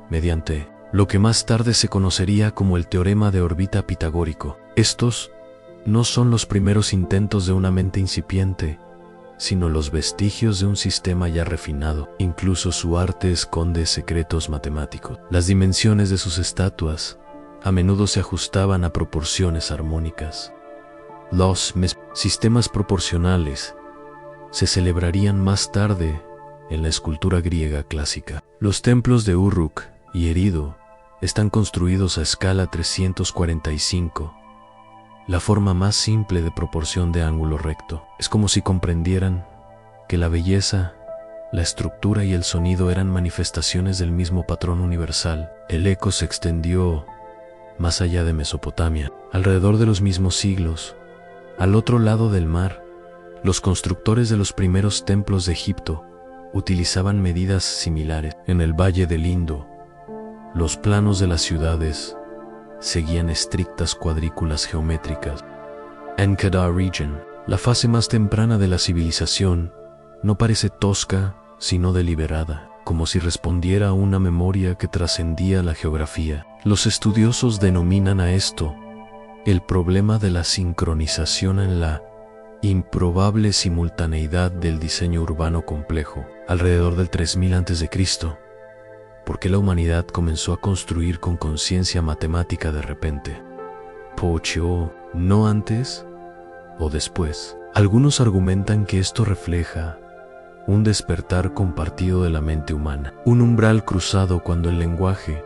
mediante lo que más tarde se conocería como el teorema de órbita pitagórico. Estos no son los primeros intentos de una mente incipiente, sino los vestigios de un sistema ya refinado. Incluso su arte esconde secretos matemáticos. Las dimensiones de sus estatuas a menudo se ajustaban a proporciones armónicas. Los sistemas proporcionales se celebrarían más tarde en la escultura griega clásica. Los templos de Uruk y Eridu están construidos a escala 345, la forma más simple de proporción de ángulo recto. Es como si comprendieran que la belleza, la estructura y el sonido eran manifestaciones del mismo patrón universal. El eco se extendió más allá de Mesopotamia. Alrededor de los mismos siglos, al otro lado del mar, los constructores de los primeros templos de Egipto utilizaban medidas similares. En el Valle del Indo, los planos de las ciudades seguían estrictas cuadrículas geométricas. En Kedar Region, la fase más temprana de la civilización no parece tosca, sino deliberada, como si respondiera a una memoria que trascendía la geografía. Los estudiosos denominan a esto el problema de la sincronización en la improbable simultaneidad del diseño urbano complejo. Alrededor del 3000 a.C., ¿por qué la humanidad comenzó a construir con conciencia matemática de repente? ¿Pocho no antes o después? Algunos argumentan que esto refleja un despertar compartido de la mente humana, un umbral cruzado cuando el lenguaje,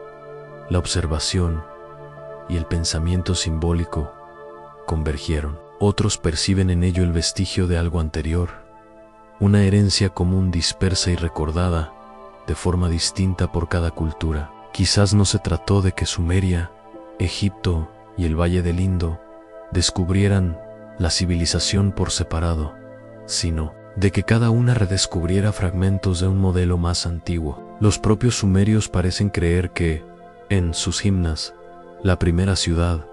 la observación y el pensamiento simbólico convergieron. Otros perciben en ello el vestigio de algo anterior, una herencia común dispersa y recordada de forma distinta por cada cultura. Quizás no se trató de que Sumeria, Egipto y el Valle del Indo descubrieran la civilización por separado, sino de que cada una redescubriera fragmentos de un modelo más antiguo. Los propios sumerios parecen creer que, en sus himnas, la primera ciudad,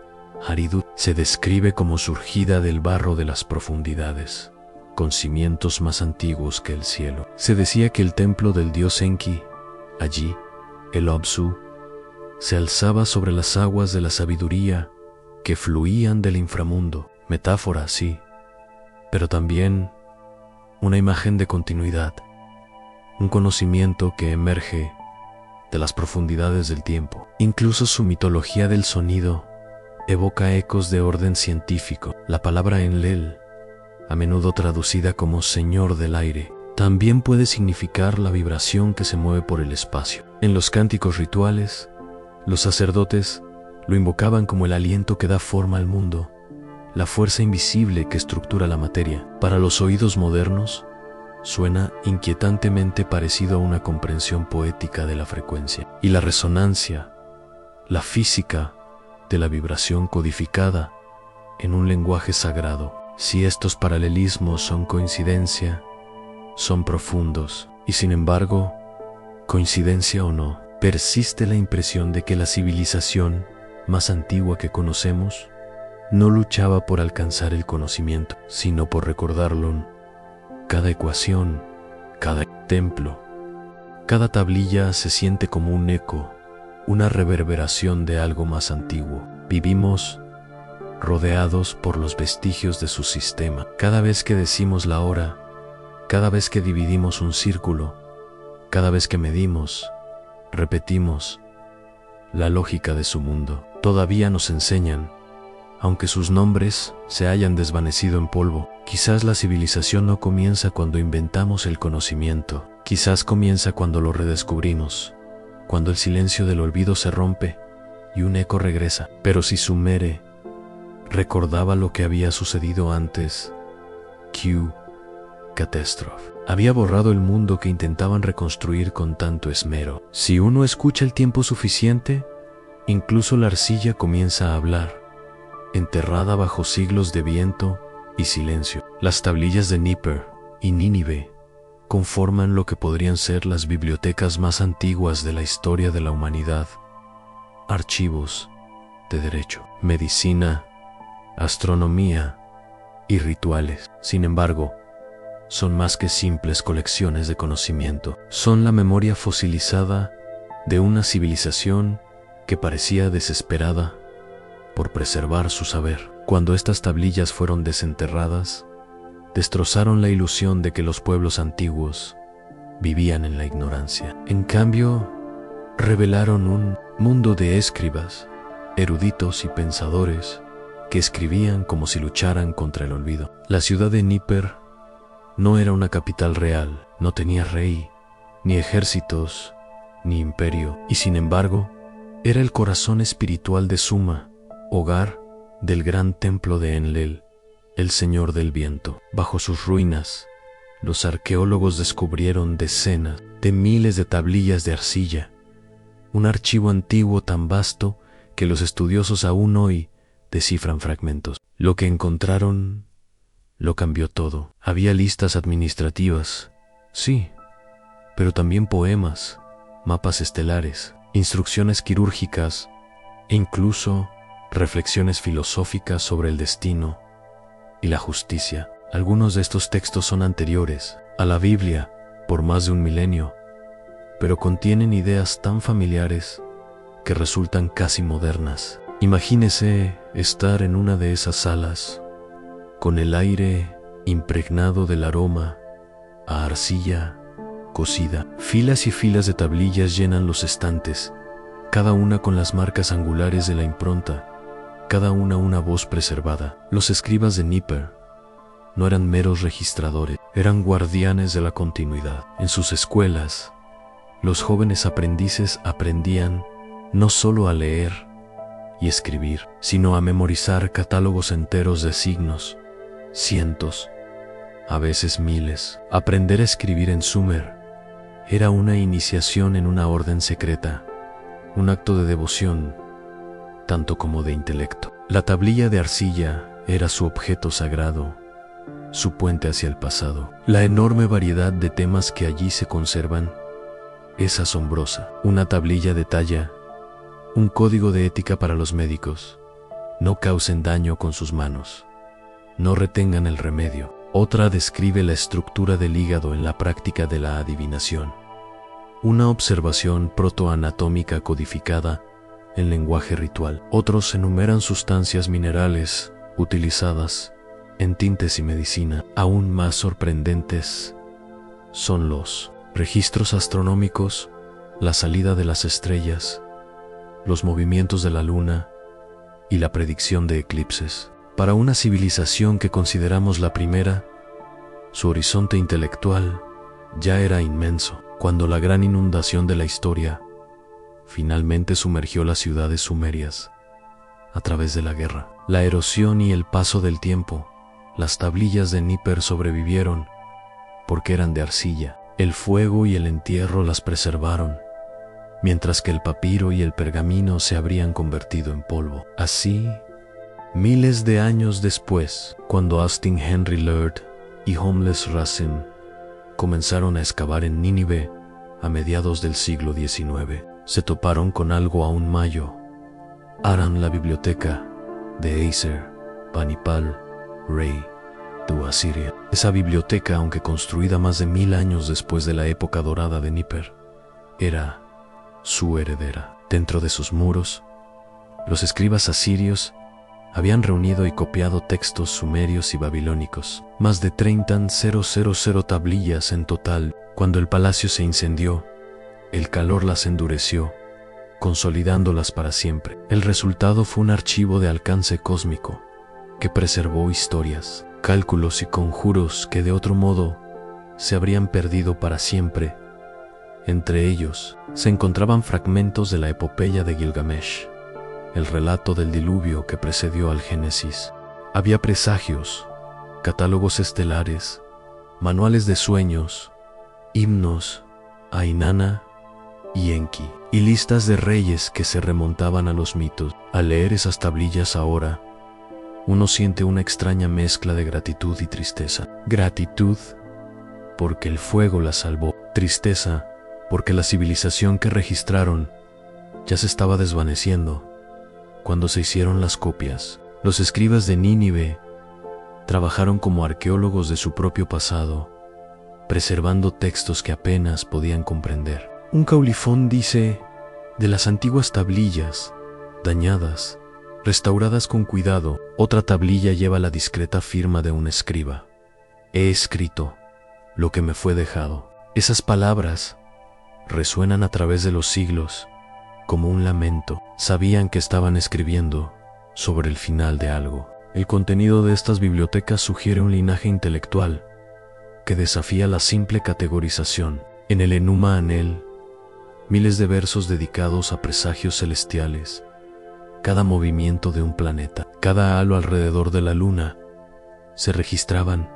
Eridu, se describe como surgida del barro de las profundidades, con cimientos más antiguos que el cielo. Se decía que el templo del dios Enki, allí, el Obsu, se alzaba sobre las aguas de la sabiduría que fluían del inframundo. Metáfora, sí, pero también una imagen de continuidad, un conocimiento que emerge de las profundidades del tiempo. Incluso su mitología del sonido evoca ecos de orden científico. La palabra Enlil, a menudo traducida como Señor del Aire, también puede significar la vibración que se mueve por el espacio. En los cánticos rituales, los sacerdotes lo invocaban como el aliento que da forma al mundo, la fuerza invisible que estructura la materia. Para los oídos modernos, suena inquietantemente parecido a una comprensión poética de la frecuencia y la resonancia, la física de la vibración codificada en un lenguaje sagrado. Si estos paralelismos son coincidencia, son profundos, y sin embargo, coincidencia o no, persiste la impresión de que la civilización más antigua que conocemos no luchaba por alcanzar el conocimiento, sino por recordarlo. Cada ecuación, cada templo, cada tablilla se siente como un eco, una reverberación de algo más antiguo. Vivimos rodeados por los vestigios de su sistema. Cada vez que decimos la hora, cada vez que dividimos un círculo, cada vez que medimos, repetimos la lógica de su mundo. Todavía nos enseñan, aunque sus nombres se hayan desvanecido en polvo. Quizás la civilización no comienza cuando inventamos el conocimiento, quizás comienza cuando lo redescubrimos, cuando el silencio del olvido se rompe y un eco regresa. Pero si Sumere recordaba lo que había sucedido antes, Q. Catastrophe había borrado el mundo que intentaban reconstruir con tanto esmero. Si uno escucha el tiempo suficiente, incluso la arcilla comienza a hablar, enterrada bajo siglos de viento y silencio. Las tablillas de Nippur y Nínive conforman lo que podrían ser las bibliotecas más antiguas de la historia de la humanidad. Archivos de derecho, medicina, astronomía y rituales. Sin embargo, son más que simples colecciones de conocimiento. Son la memoria fosilizada de una civilización que parecía desesperada por preservar su saber. Cuando estas tablillas fueron desenterradas, destrozaron la ilusión de que los pueblos antiguos vivían en la ignorancia. En cambio, revelaron un mundo de escribas, eruditos y pensadores que escribían como si lucharan contra el olvido. La ciudad de Nippur no era una capital real, no tenía rey, ni ejércitos, ni imperio, y sin embargo, era el corazón espiritual de Suma, hogar del gran templo de Enlil, el Señor del Viento. Bajo sus ruinas, los arqueólogos descubrieron decenas de miles de tablillas de arcilla, un archivo antiguo tan vasto que los estudiosos aún hoy descifran fragmentos. Lo que encontraron lo cambió todo. Había listas administrativas, sí, pero también poemas, mapas estelares, instrucciones quirúrgicas e incluso reflexiones filosóficas sobre el destino y la justicia. Algunos de estos textos son anteriores a la Biblia por más de un milenio, pero contienen ideas tan familiares que resultan casi modernas. Imagínese estar en una de esas salas, con el aire impregnado del aroma a arcilla cocida. Filas y filas de tablillas llenan los estantes, cada una con las marcas angulares de la impronta, cada una voz preservada. Los escribas de Nippur no eran meros registradores, eran guardianes de la continuidad. En sus escuelas, los jóvenes aprendices aprendían no solo a leer y escribir, sino a memorizar catálogos enteros de signos, cientos, a veces miles. Aprender a escribir en Sumer era una iniciación en una orden secreta, un acto de devoción, tanto como de intelecto. La tablilla de arcilla era su objeto sagrado, su puente hacia el pasado. La enorme variedad de temas que allí se conservan es asombrosa. Una tablilla detalla un código de ética para los médicos: no causen daño con sus manos, no retengan el remedio. Otra describe la estructura del hígado en la práctica de la adivinación, una observación protoanatómica codificada en lenguaje ritual. Otros enumeran sustancias minerales utilizadas en tintes y medicina. Aún más sorprendentes son los registros astronómicos, la salida de las estrellas, los movimientos de la luna y la predicción de eclipses. Para una civilización que consideramos la primera, su horizonte intelectual ya era inmenso. Cuando la gran inundación de la historia finalmente sumergió las ciudades sumerias a través de la guerra, la erosión y el paso del tiempo, las tablillas de Nippur sobrevivieron porque eran de arcilla. El fuego y el entierro las preservaron, mientras que el papiro y el pergamino se habrían convertido en polvo. Así, miles de años después, cuando Austin Henry Lerd y Homeless Rasen comenzaron a excavar en Nínive a mediados del siglo XIX, se toparon con algo aún mayor. Harán la biblioteca de Acer Banipal Rey de Asiria. Esa biblioteca, aunque construida más de 1000 años después de la época dorada de Nippur, era su heredera. Dentro de sus muros, los escribas asirios habían reunido y copiado textos sumerios y babilónicos, más de 30,000 tablillas en total. Cuando el palacio se incendió, el calor las endureció, consolidándolas para siempre. El resultado fue un archivo de alcance cósmico que preservó historias, cálculos y conjuros que de otro modo se habrían perdido para siempre. Entre ellos se encontraban fragmentos de la epopeya de Gilgamesh, el relato del diluvio que precedió al Génesis. Había presagios, catálogos estelares, manuales de sueños, himnos a Inanna y Enki, y listas de reyes que se remontaban a los mitos. Al leer esas tablillas ahora, uno siente una extraña mezcla de gratitud y tristeza. Gratitud porque el fuego la salvó, tristeza porque la civilización que registraron ya se estaba desvaneciendo cuando se hicieron las copias. Los escribas de Nínive trabajaron como arqueólogos de su propio pasado, preservando textos que apenas podían comprender. Un caulifón dice de las antiguas tablillas, dañadas, restauradas con cuidado. Otra tablilla lleva la discreta firma de un escriba: he escrito lo que me fue dejado. Esas palabras resuenan a través de los siglos como un lamento. Sabían que estaban escribiendo sobre el final de algo. El contenido de estas bibliotecas sugiere un linaje intelectual que desafía la simple categorización. En el Enuma Anel, miles de versos dedicados a presagios celestiales, cada movimiento de un planeta, cada halo alrededor de la luna, se registraban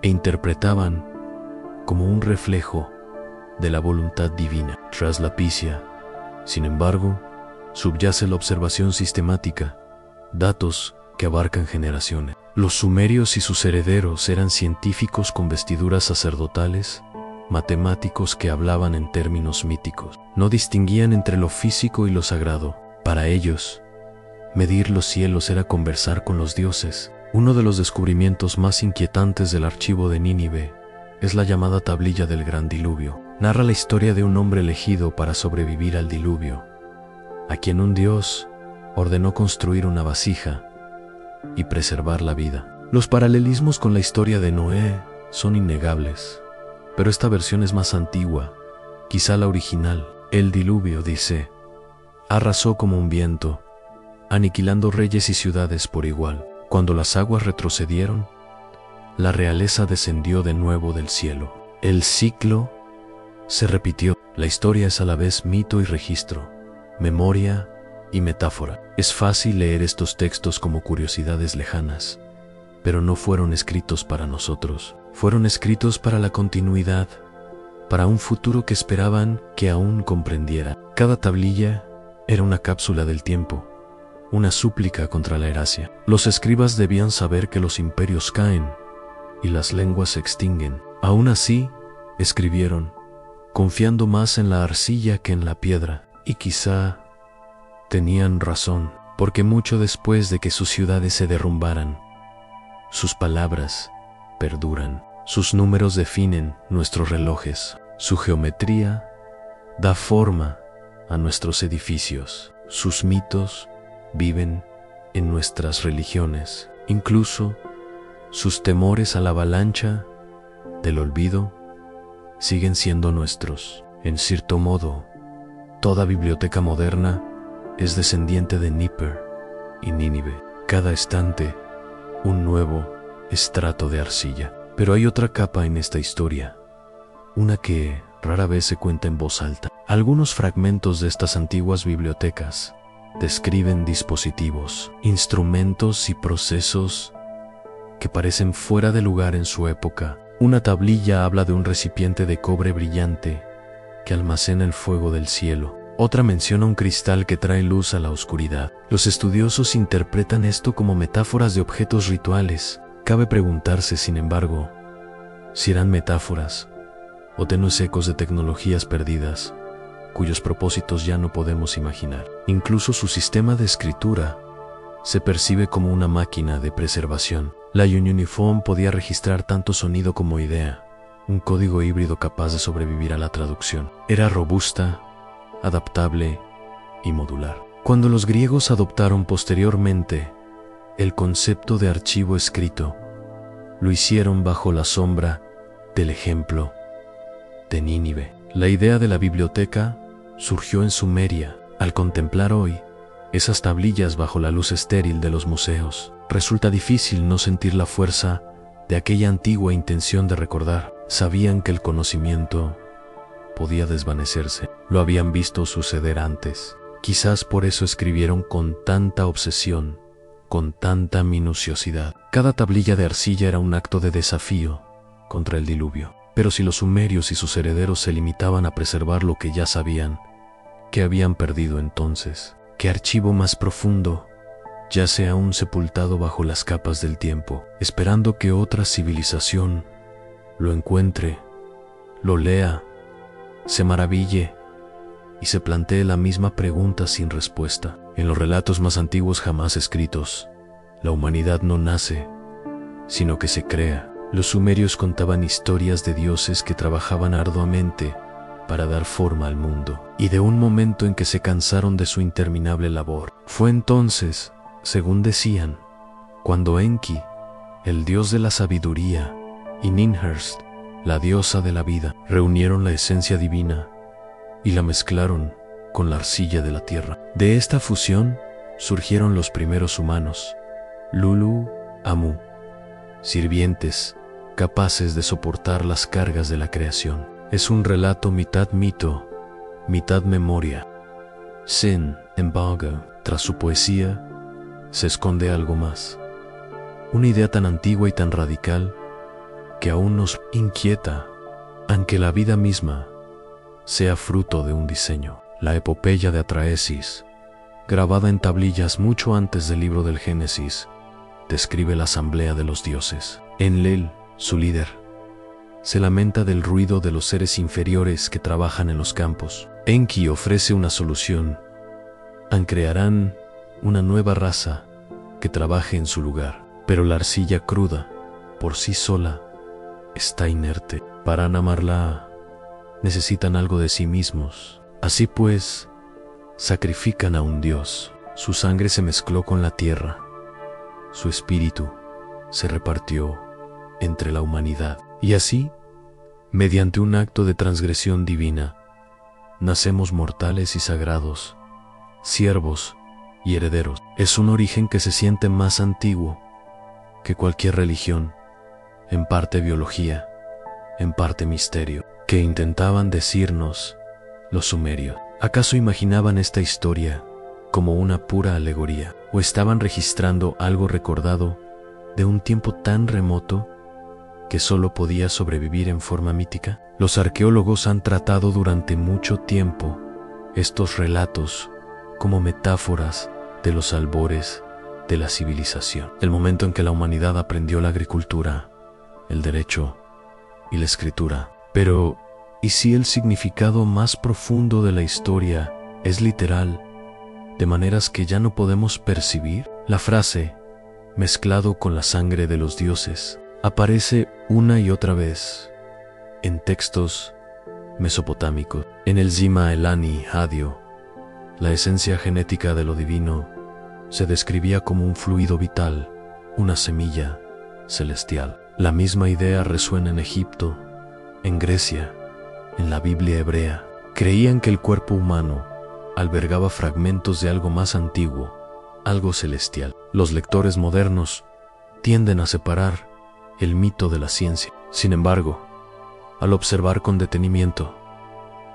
e interpretaban como un reflejo de la voluntad divina. Tras la picia, sin embargo, subyace la observación sistemática, datos que abarcan generaciones. Los sumerios y sus herederos eran científicos con vestiduras sacerdotales, matemáticos que hablaban en términos míticos. No distinguían entre lo físico y lo sagrado. Para ellos, medir los cielos era conversar con los dioses. Uno de los descubrimientos más inquietantes del archivo de Nínive es la llamada tablilla del Gran Diluvio. Narra la historia de un hombre elegido para sobrevivir al diluvio, a quien un dios ordenó construir una vasija y preservar la vida. Los paralelismos con la historia de Noé son innegables, pero esta versión es más antigua, quizá la original. El diluvio, dice, arrasó como un viento, aniquilando reyes y ciudades por igual. Cuando las aguas retrocedieron, la realeza descendió de nuevo del cielo. El ciclo se repitió. La historia es a la vez mito y registro, memoria y metáfora. Es fácil leer estos textos como curiosidades lejanas, pero no fueron escritos para nosotros. Fueron escritos para la continuidad, para un futuro que esperaban que aún comprendiera. Cada tablilla era una cápsula del tiempo, una súplica contra la erasia. Los escribas debían saber que los imperios caen y las lenguas se extinguen. Aún así, escribieron, confiando más en la arcilla que en la piedra. Y quizá tenían razón, porque mucho después de que sus ciudades se derrumbaran, sus palabras perduran. Sus números definen nuestros relojes. Su geometría da forma a nuestros edificios. Sus mitos viven en nuestras religiones. Incluso sus temores a la avalancha del olvido siguen siendo nuestros. En cierto modo, toda biblioteca moderna es descendiente de Nippur y Nínive. Cada estante, un nuevo estrato de arcilla. Pero hay otra capa en esta historia, una que rara vez se cuenta en voz alta. Algunos fragmentos de estas antiguas bibliotecas describen dispositivos, instrumentos y procesos que parecen fuera de lugar en su época. Una tablilla habla de un recipiente de cobre brillante que almacena el fuego del cielo. Otra menciona un cristal que trae luz a la oscuridad. Los estudiosos interpretan esto como metáforas de objetos rituales. Cabe preguntarse, sin embargo, si eran metáforas o tenues ecos de tecnologías perdidas, cuyos propósitos ya no podemos imaginar. Incluso su sistema de escritura se percibe como una máquina de preservación. La Uniform podía registrar tanto sonido como idea, un código híbrido capaz de sobrevivir a la traducción. Era robusta, adaptable y modular. Cuando los griegos adoptaron posteriormente el concepto de archivo escrito, lo hicieron bajo la sombra del ejemplo de Nínive. La idea de la biblioteca surgió en Sumeria. Al contemplar hoy esas tablillas bajo la luz estéril de los museos, resulta difícil no sentir la fuerza de aquella antigua intención de recordar. Sabían que el conocimiento podía desvanecerse. Lo habían visto suceder antes. Quizás por eso escribieron con tanta obsesión, con tanta minuciosidad. Cada tablilla de arcilla era un acto de desafío contra el diluvio. Pero si los sumerios y sus herederos se limitaban a preservar lo que ya sabían, ¿qué habían perdido entonces? ¿Qué archivo más profundo yace aún sepultado bajo las capas del tiempo, esperando que otra civilización lo encuentre, lo lea, se maraville y se plantee la misma pregunta sin respuesta? En los relatos más antiguos jamás escritos, la humanidad no nace, sino que se crea. Los sumerios contaban historias de dioses que trabajaban arduamente para dar forma al mundo, y de un momento en que se cansaron de su interminable labor. Fue entonces, según decían, cuando Enki, el dios de la sabiduría, y Ninhurst, la diosa de la vida, reunieron la esencia divina y la mezclaron con la arcilla de la tierra. De esta fusión surgieron los primeros humanos, Lulu, Amu, sirvientes capaces de soportar las cargas de la creación. Es un relato mitad mito, mitad memoria. Sin embargo, tras su poesía, se esconde algo más. Una idea tan antigua y tan radical que aún nos inquieta, aunque la vida misma sea fruto de un diseño. La epopeya de Atraesis, grabada en tablillas mucho antes del libro del Génesis, describe la asamblea de los dioses. Enlil, su líder, se lamenta del ruido de los seres inferiores que trabajan en los campos. Enki ofrece una solución. Crearán una nueva raza que trabaje en su lugar. Pero la arcilla cruda, por sí sola, está inerte. Para amarla, necesitan algo de sí mismos. Así pues, sacrifican a un dios. Su sangre se mezcló con la tierra. Su espíritu se repartió entre la humanidad. Y así, mediante un acto de transgresión divina, nacemos mortales y sagrados, siervos y herederos. Es un origen que se siente más antiguo que cualquier religión, en parte biología, en parte misterio, que intentaban decirnos los sumerios. ¿Acaso imaginaban esta historia como una pura alegoría? ¿O estaban registrando algo recordado de un tiempo tan remoto que solo podía sobrevivir en forma mítica? Los arqueólogos han tratado durante mucho tiempo estos relatos como metáforas de los albores de la civilización, el momento en que la humanidad aprendió la agricultura, el derecho y la escritura. Pero, ¿y si el significado más profundo de la historia es literal, de maneras que ya no podemos percibir? La frase, mezclado con la sangre de los dioses, aparece una y otra vez en textos mesopotámicos. En el Zima Elani Hadio, la esencia genética de lo divino se describía como un fluido vital, una semilla celestial. La misma idea resuena en Egipto, en Grecia, en la Biblia hebrea. Creían que el cuerpo humano albergaba fragmentos de algo más antiguo, algo celestial. Los lectores modernos tienden a separar el mito de la ciencia. Sin embargo, al observar con detenimiento,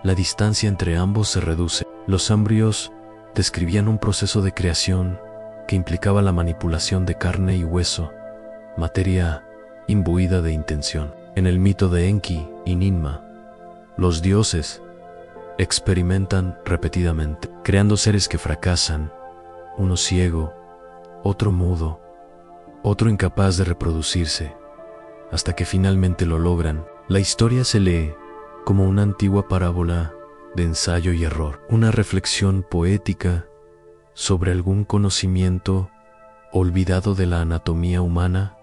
la distancia entre ambos se reduce. Los embrios describían un proceso de creación que implicaba la manipulación de carne y hueso, materia imbuida de intención. En el mito de Enki y Ninma, los dioses experimentan repetidamente, creando seres que fracasan, uno ciego, otro mudo, otro incapaz de reproducirse, hasta que finalmente lo logran. La historia se lee como una antigua parábola de ensayo y error, una reflexión poética sobre algún conocimiento olvidado de la anatomía humana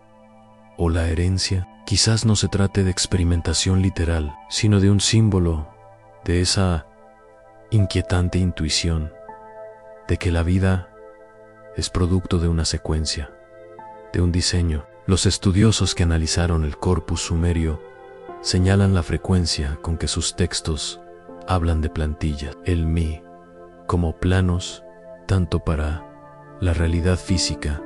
o la herencia. Quizás no se trate de experimentación literal, sino de un símbolo de esa inquietante intuición de que la vida es producto de una secuencia, de un diseño. Los estudiosos que analizaron el corpus sumerio señalan la frecuencia con que sus textos hablan de plantillas, el mi, como planos, tanto para la realidad física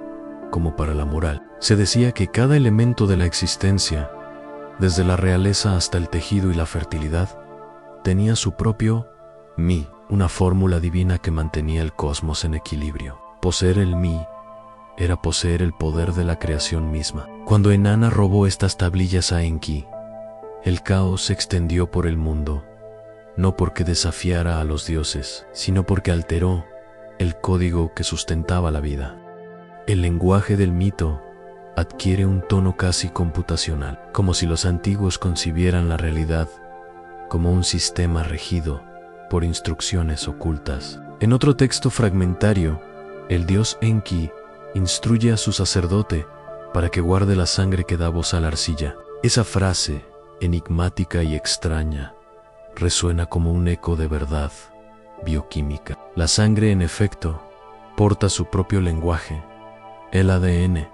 como para la moral. Se decía que cada elemento de la existencia, desde la realeza hasta el tejido y la fertilidad, tenía su propio mi, una fórmula divina que mantenía el cosmos en equilibrio. Poseer el mi era poseer el poder de la creación misma. Cuando Inanna robó estas tablillas a Enki, el caos se extendió por el mundo, no porque desafiara a los dioses, sino porque alteró el código que sustentaba la vida. El lenguaje del mito adquiere un tono casi computacional, como si los antiguos concibieran la realidad como un sistema regido por instrucciones ocultas. En otro texto fragmentario, el dios Enki instruye a su sacerdote para que guarde la sangre que da voz a la arcilla. Esa frase, enigmática y extraña, resuena como un eco de verdad bioquímica. La sangre, en efecto, porta su propio lenguaje, el ADN,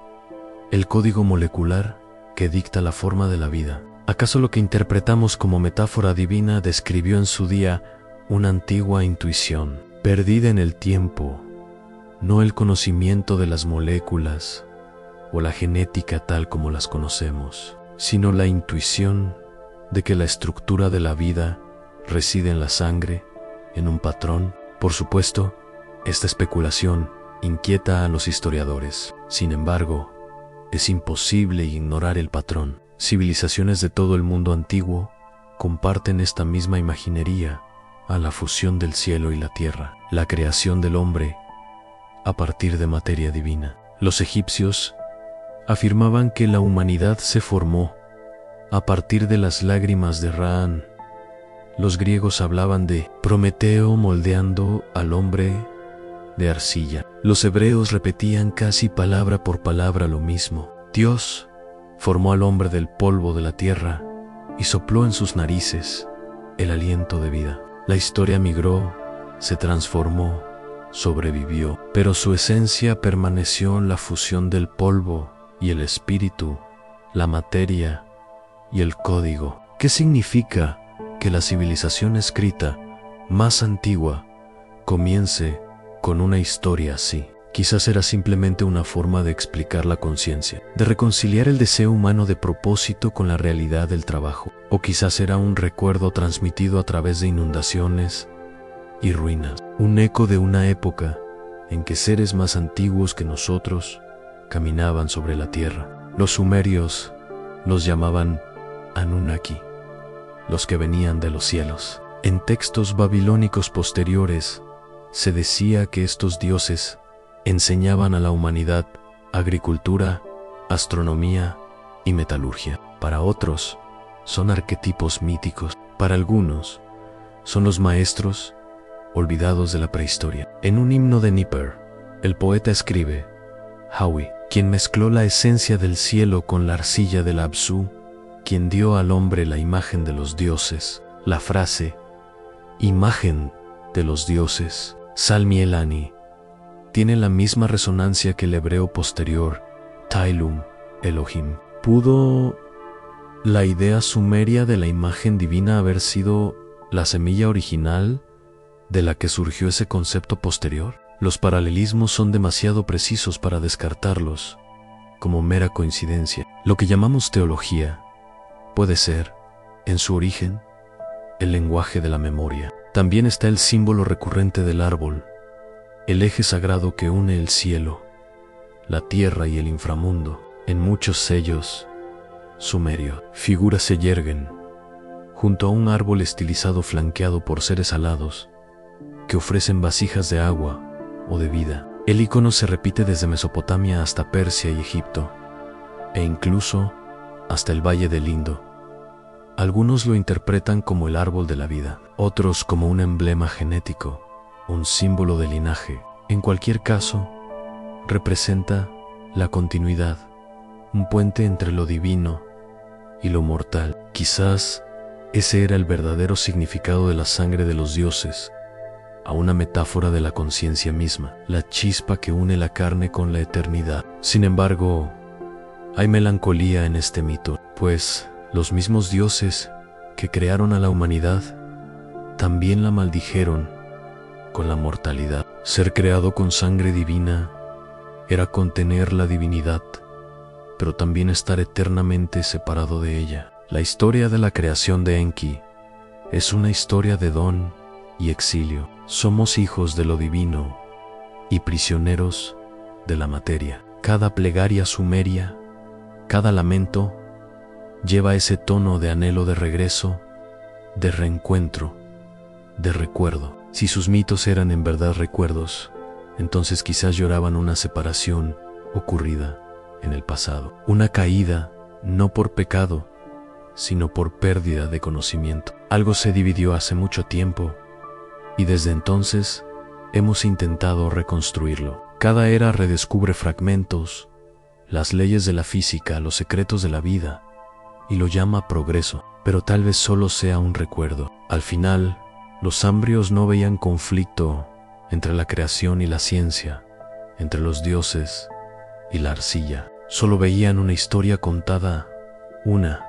el código molecular que dicta la forma de la vida. ¿Acaso lo que interpretamos como metáfora divina describió en su día una antigua intuición, perdida en el tiempo, no el conocimiento de las moléculas o la genética tal como las conocemos, sino la intuición de que la estructura de la vida reside en la sangre, en un patrón. Por supuesto, esta especulación inquieta a los historiadores. Sin embargo, es imposible ignorar el patrón. Civilizaciones de todo el mundo antiguo comparten esta misma imaginería a la fusión del cielo y la tierra, la creación del hombre a partir de materia divina. Los egipcios afirmaban que la humanidad se formó a partir de las lágrimas de Ra. Los griegos hablaban de Prometeo moldeando al hombre de arcilla. Los hebreos repetían casi palabra por palabra lo mismo. Dios formó al hombre del polvo de la tierra y sopló en sus narices el aliento de vida. La historia migró, se transformó, sobrevivió, pero su esencia permaneció en la fusión del polvo y el espíritu, la materia y el código. ¿Qué significa que la civilización escrita más antigua comience con una historia así? Quizás era simplemente una forma de explicar la conciencia, de reconciliar el deseo humano de propósito con la realidad del trabajo. O quizás era un recuerdo transmitido a través de inundaciones y ruinas, un eco de una época en que seres más antiguos que nosotros caminaban sobre la tierra. Los sumerios los llamaban Anunnaki, los que venían de los cielos. En textos babilónicos posteriores se decía que estos dioses enseñaban a la humanidad agricultura, astronomía y metalurgia. Para otros, son arquetipos míticos. Para algunos, son los maestros olvidados de la prehistoria. En un himno de Nippur, el poeta escribe: Hawi, quien mezcló la esencia del cielo con la arcilla del Apsu, quien dio al hombre la imagen de los dioses. La frase imagen de los dioses, Salmi Elani, tiene la misma resonancia que el hebreo posterior, Tailum Elohim. ¿Pudo la idea sumeria de la imagen divina haber sido la semilla original de la que surgió ese concepto posterior? Los paralelismos son demasiado precisos para descartarlos como mera coincidencia. Lo que llamamos teología puede ser, en su origen, el lenguaje de la memoria. También está el símbolo recurrente del árbol, el eje sagrado que une el cielo, la tierra y el inframundo. En muchos sellos sumerios, figuras se yerguen junto a un árbol estilizado flanqueado por seres alados que ofrecen vasijas de agua o de vida. El icono se repite desde Mesopotamia hasta Persia y Egipto, e incluso hasta el Valle del Indo. Algunos lo interpretan como el árbol de la vida, otros como un emblema genético, un símbolo de linaje. En cualquier caso, representa la continuidad, un puente entre lo divino y lo mortal. Quizás ese era el verdadero significado de la sangre de los dioses, a una metáfora de la conciencia misma, la chispa que une la carne con la eternidad. Sin embargo, hay melancolía en este mito, pues los mismos dioses que crearon a la humanidad también la maldijeron con la mortalidad. Ser creado con sangre divina era contener la divinidad, pero también estar eternamente separado de ella. La historia de la creación de Enki es una historia de don y exilio. Somos hijos de lo divino y prisioneros de la materia. Cada plegaria sumeria, cada lamento, lleva ese tono de anhelo de regreso, de reencuentro, de recuerdo. Si sus mitos eran en verdad recuerdos, entonces quizás lloraban una separación ocurrida en el pasado. Una caída, no por pecado, sino por pérdida de conocimiento. Algo se dividió hace mucho tiempo, y desde entonces hemos intentado reconstruirlo. Cada era redescubre fragmentos, las leyes de la física, los secretos de la vida, y lo llama progreso, pero tal vez solo sea un recuerdo. Al final, los ambrios no veían conflicto entre la creación y la ciencia, entre los dioses y la arcilla. Solo veían una historia contada una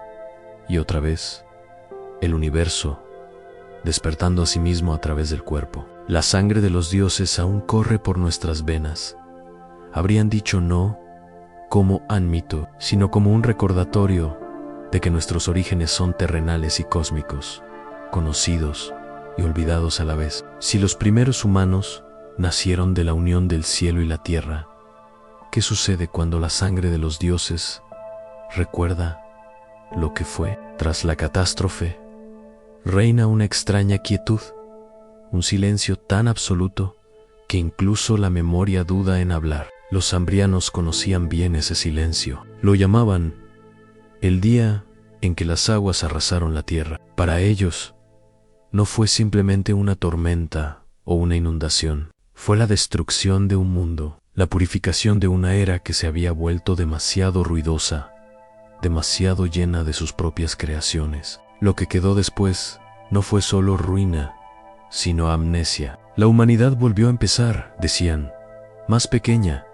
y otra vez, el universo despertando a sí mismo a través del cuerpo. La sangre de los dioses aún corre por nuestras venas. Habrían dicho no como un mito, sino como un recordatorio de que nuestros orígenes son terrenales y cósmicos, conocidos y olvidados a la vez. Si los primeros humanos nacieron de la unión del cielo y la tierra, ¿qué sucede cuando la sangre de los dioses recuerda lo que fue? Tras la catástrofe, reina una extraña quietud, un silencio tan absoluto que incluso la memoria duda en hablar. Los ambrianos conocían bien ese silencio. Lo llamaban el día en que las aguas arrasaron la tierra. Para ellos, no fue simplemente una tormenta o una inundación. Fue la destrucción de un mundo, la purificación de una era que se había vuelto demasiado ruidosa, demasiado llena de sus propias creaciones. Lo que quedó después no fue solo ruina, sino amnesia. La humanidad volvió a empezar, decían, más pequeña,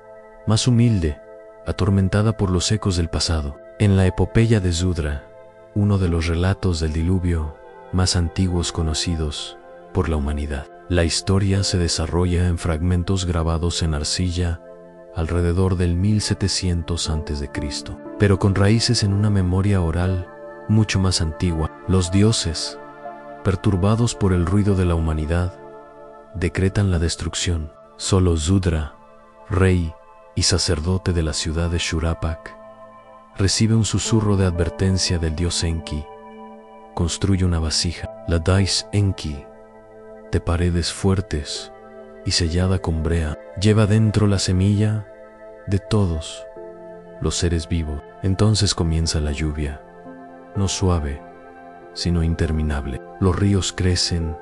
más humilde, atormentada por los ecos del pasado. En la epopeya de Zudra, uno de los relatos del diluvio más antiguos conocidos por la humanidad, la historia se desarrolla en fragmentos grabados en arcilla alrededor del 1700 a.C., pero con raíces en una memoria oral mucho más antigua. Los dioses, perturbados por el ruido de la humanidad, decretan la destrucción. Solo Zudra, rey y sacerdote de la ciudad de Shurapak, recibe un susurro de advertencia del dios Enki. Construye una vasija, la Dais Enki, de paredes fuertes y sellada con brea. Lleva dentro la semilla de todos los seres vivos. Entonces comienza la lluvia, no suave, sino interminable. Los ríos crecen,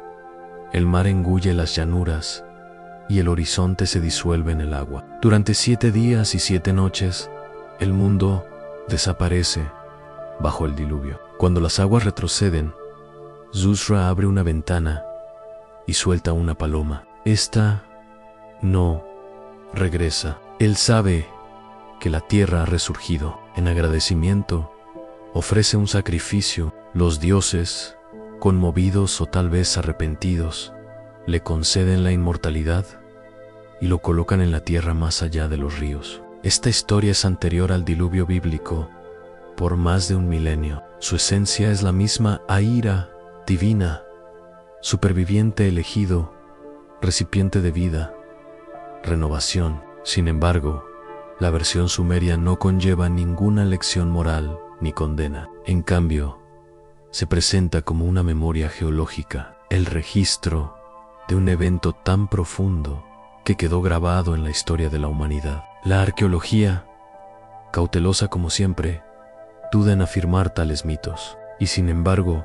el mar engulle las llanuras y el horizonte se disuelve en el agua. Durante 7 días y 7 noches, el mundo desaparece bajo el diluvio. Cuando las aguas retroceden, Zuzra abre una ventana y suelta una paloma. Esta no regresa. Él sabe que la tierra ha resurgido. En agradecimiento, ofrece un sacrificio. Los dioses, conmovidos o tal vez arrepentidos, le conceden la inmortalidad y lo colocan en la tierra más allá de los ríos. Esta historia es anterior al diluvio bíblico por más de 1 milenio. Su esencia es la misma Aira divina, superviviente elegido, recipiente de vida, renovación. Sin embargo, la versión sumeria no conlleva ninguna lección moral ni condena. En cambio, se presenta como una memoria geológica, el registro de un evento tan profundo que quedó grabado en la historia de la humanidad. La arqueología, cautelosa como siempre, duda en afirmar tales mitos. Y sin embargo,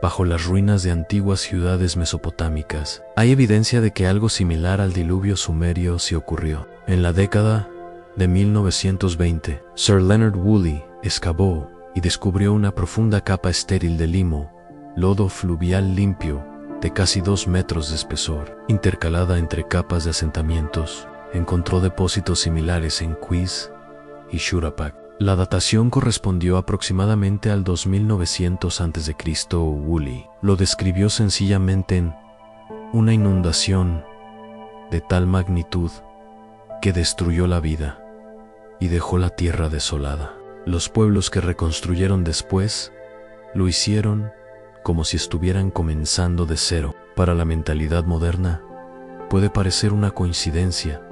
bajo las ruinas de antiguas ciudades mesopotámicas, hay evidencia de que algo similar al diluvio sumerio sí ocurrió. En la década de 1920, Sir Leonard Woolley excavó y descubrió una profunda capa estéril de limo, lodo fluvial limpio, de casi 2 metros de espesor. Intercalada entre capas de asentamientos, encontró depósitos similares en Quiz y Shurapak. La datación correspondió aproximadamente al 2900 a.C. Woolley lo describió sencillamente en una inundación de tal magnitud que destruyó la vida y dejó la tierra desolada. Los pueblos que reconstruyeron después lo hicieron como si estuvieran comenzando de cero. Para la mentalidad moderna, puede parecer una coincidencia,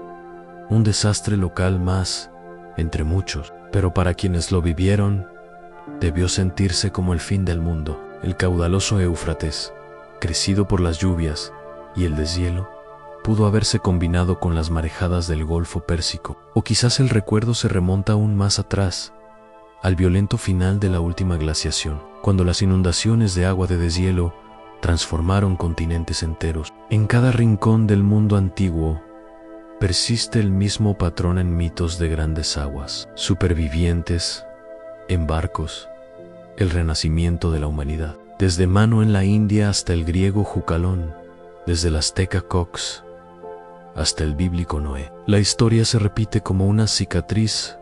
un desastre local más entre muchos, pero para quienes lo vivieron, debió sentirse como el fin del mundo. El caudaloso Éufrates, crecido por las lluvias y el deshielo, pudo haberse combinado con las marejadas del Golfo Pérsico, o quizás el recuerdo se remonta aún más atrás, al violento final de la última glaciación, cuando las inundaciones de agua de deshielo transformaron continentes enteros. En cada rincón del mundo antiguo persiste el mismo patrón en mitos de grandes aguas, supervivientes, en barcos, el renacimiento de la humanidad. Desde Mano en la India hasta el griego Jucalón, desde el azteca Cox hasta el bíblico Noé. La historia se repite como una cicatriz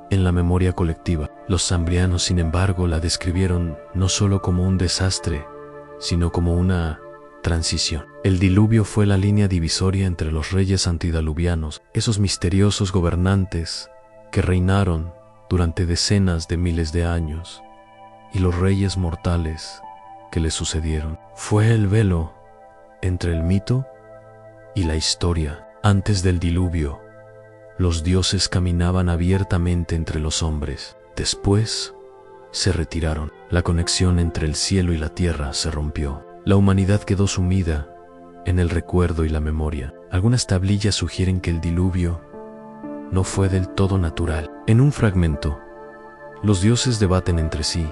en la memoria colectiva. Los zambrianos, sin embargo, la describieron no solo como un desastre, sino como una transición. El diluvio fue la línea divisoria entre los reyes antidiluvianos, esos misteriosos gobernantes que reinaron durante decenas de miles de años, y los reyes mortales que le sucedieron. Fue el velo entre el mito y la historia. Antes del diluvio, los dioses caminaban abiertamente entre los hombres. Después, se retiraron. La conexión entre el cielo y la tierra se rompió. La humanidad quedó sumida en el recuerdo y la memoria. Algunas tablillas sugieren que el diluvio no fue del todo natural. En un fragmento, los dioses debaten entre sí.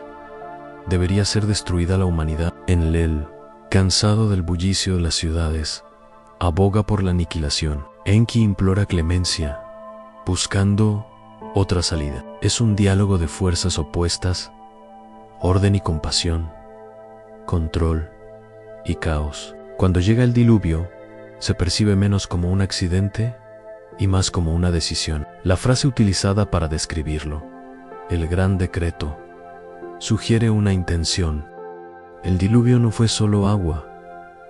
¿Debería ser destruida la humanidad? Enlil, cansado del bullicio de las ciudades, aboga por la aniquilación. Enki implora clemencia, buscando otra salida. Es un diálogo de fuerzas opuestas, orden y compasión, control y caos. Cuando llega el diluvio, se percibe menos como un accidente y más como una decisión. La frase utilizada para describirlo, el gran decreto, sugiere una intención. El diluvio no fue solo agua,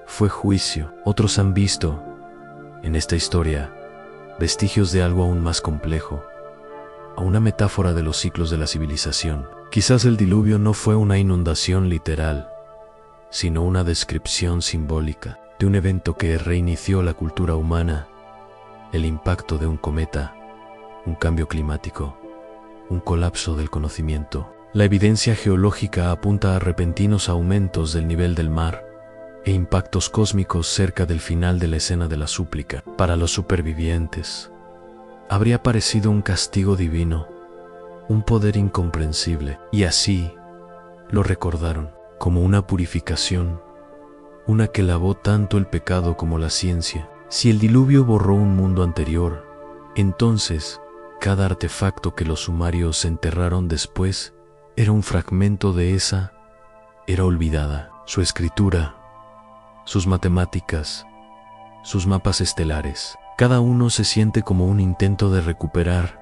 fue juicio. Otros han visto, en esta historia, vestigios de algo aún más complejo, a una metáfora de los ciclos de la civilización. Quizás el diluvio no fue una inundación literal, sino una descripción simbólica de un evento que reinició la cultura humana, el impacto de un cometa, un cambio climático, un colapso del conocimiento. La evidencia geológica apunta a repentinos aumentos del nivel del mar e impactos cósmicos cerca del final de la escena de la súplica. Para los supervivientes, habría parecido un castigo divino, un poder incomprensible, y así lo recordaron como una purificación, una que lavó tanto el pecado como la ciencia. Si el diluvio borró un mundo anterior, entonces cada artefacto que los sumerios enterraron después era un fragmento de esa era olvidada. Su escritura, sus matemáticas, sus mapas estelares, cada uno se siente como un intento de recuperar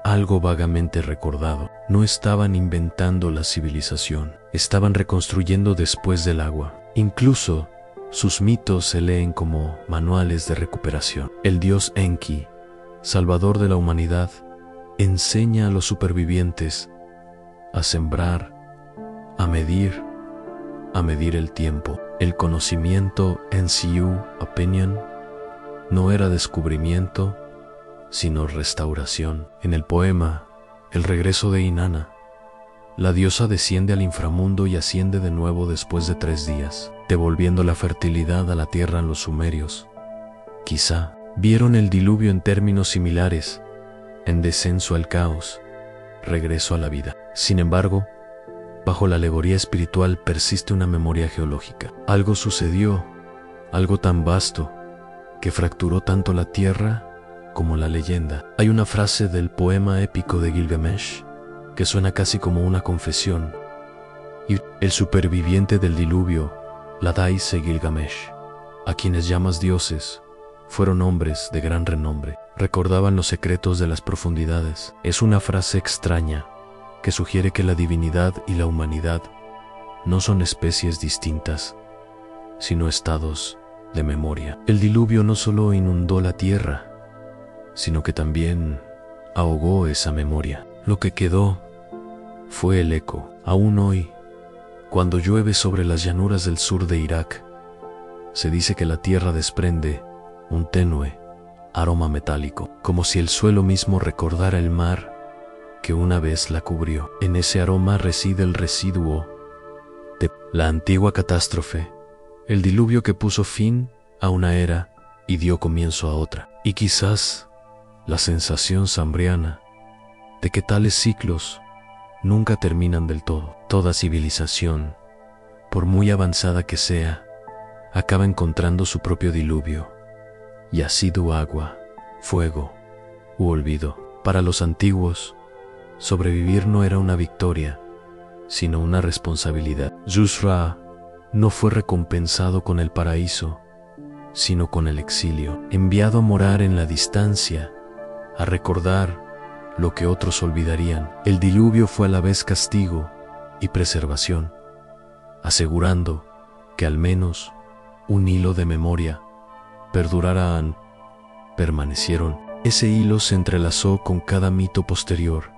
algo vagamente recordado. No estaban inventando la civilización, estaban reconstruyendo después del agua. Incluso sus mitos se leen como manuales de recuperación. El dios Enki, salvador de la humanidad, enseña a los supervivientes a sembrar, a medir el tiempo. El conocimiento, NCU Opinion, no era descubrimiento, sino restauración. En el poema El regreso de Inanna, la diosa desciende al inframundo y asciende de nuevo después de 3 días, devolviendo la fertilidad a la tierra a los sumerios. Quizá vieron el diluvio en términos similares, en descenso al caos, regreso a la vida. Sin embargo, bajo la alegoría espiritual persiste una memoria geológica. Algo sucedió, algo tan vasto, que fracturó tanto la tierra como la leyenda. Hay una frase del poema épico de Gilgamesh que suena casi como una confesión. Y el superviviente del diluvio, Ladai-se Gilgamesh, a quienes llamas dioses, fueron hombres de gran renombre. Recordaban los secretos de las profundidades. Es una frase extraña que sugiere que la divinidad y la humanidad no son especies distintas, sino estados de memoria. El diluvio no solo inundó la tierra, sino que también ahogó esa memoria. Lo que quedó fue el eco. Aún hoy, cuando llueve sobre las llanuras del sur de Irak, se dice que la tierra desprende un tenue aroma metálico, como si el suelo mismo recordara el mar que una vez la cubrió. En ese aroma reside el residuo de la antigua catástrofe, el diluvio que puso fin a una era y dio comienzo a otra. Y quizás la sensación zambriana de que tales ciclos nunca terminan del todo. Toda civilización, por muy avanzada que sea, acaba encontrando su propio diluvio, y ha sido agua, fuego u olvido. Para los antiguos, sobrevivir no era una victoria, sino una responsabilidad. Yusra no fue recompensado con el paraíso, sino con el exilio, enviado a morar en la distancia, a recordar lo que otros olvidarían. El diluvio fue a la vez castigo y preservación, asegurando que al menos un hilo de memoria perdurarán. Permanecieron. Ese hilo se entrelazó con cada mito posterior,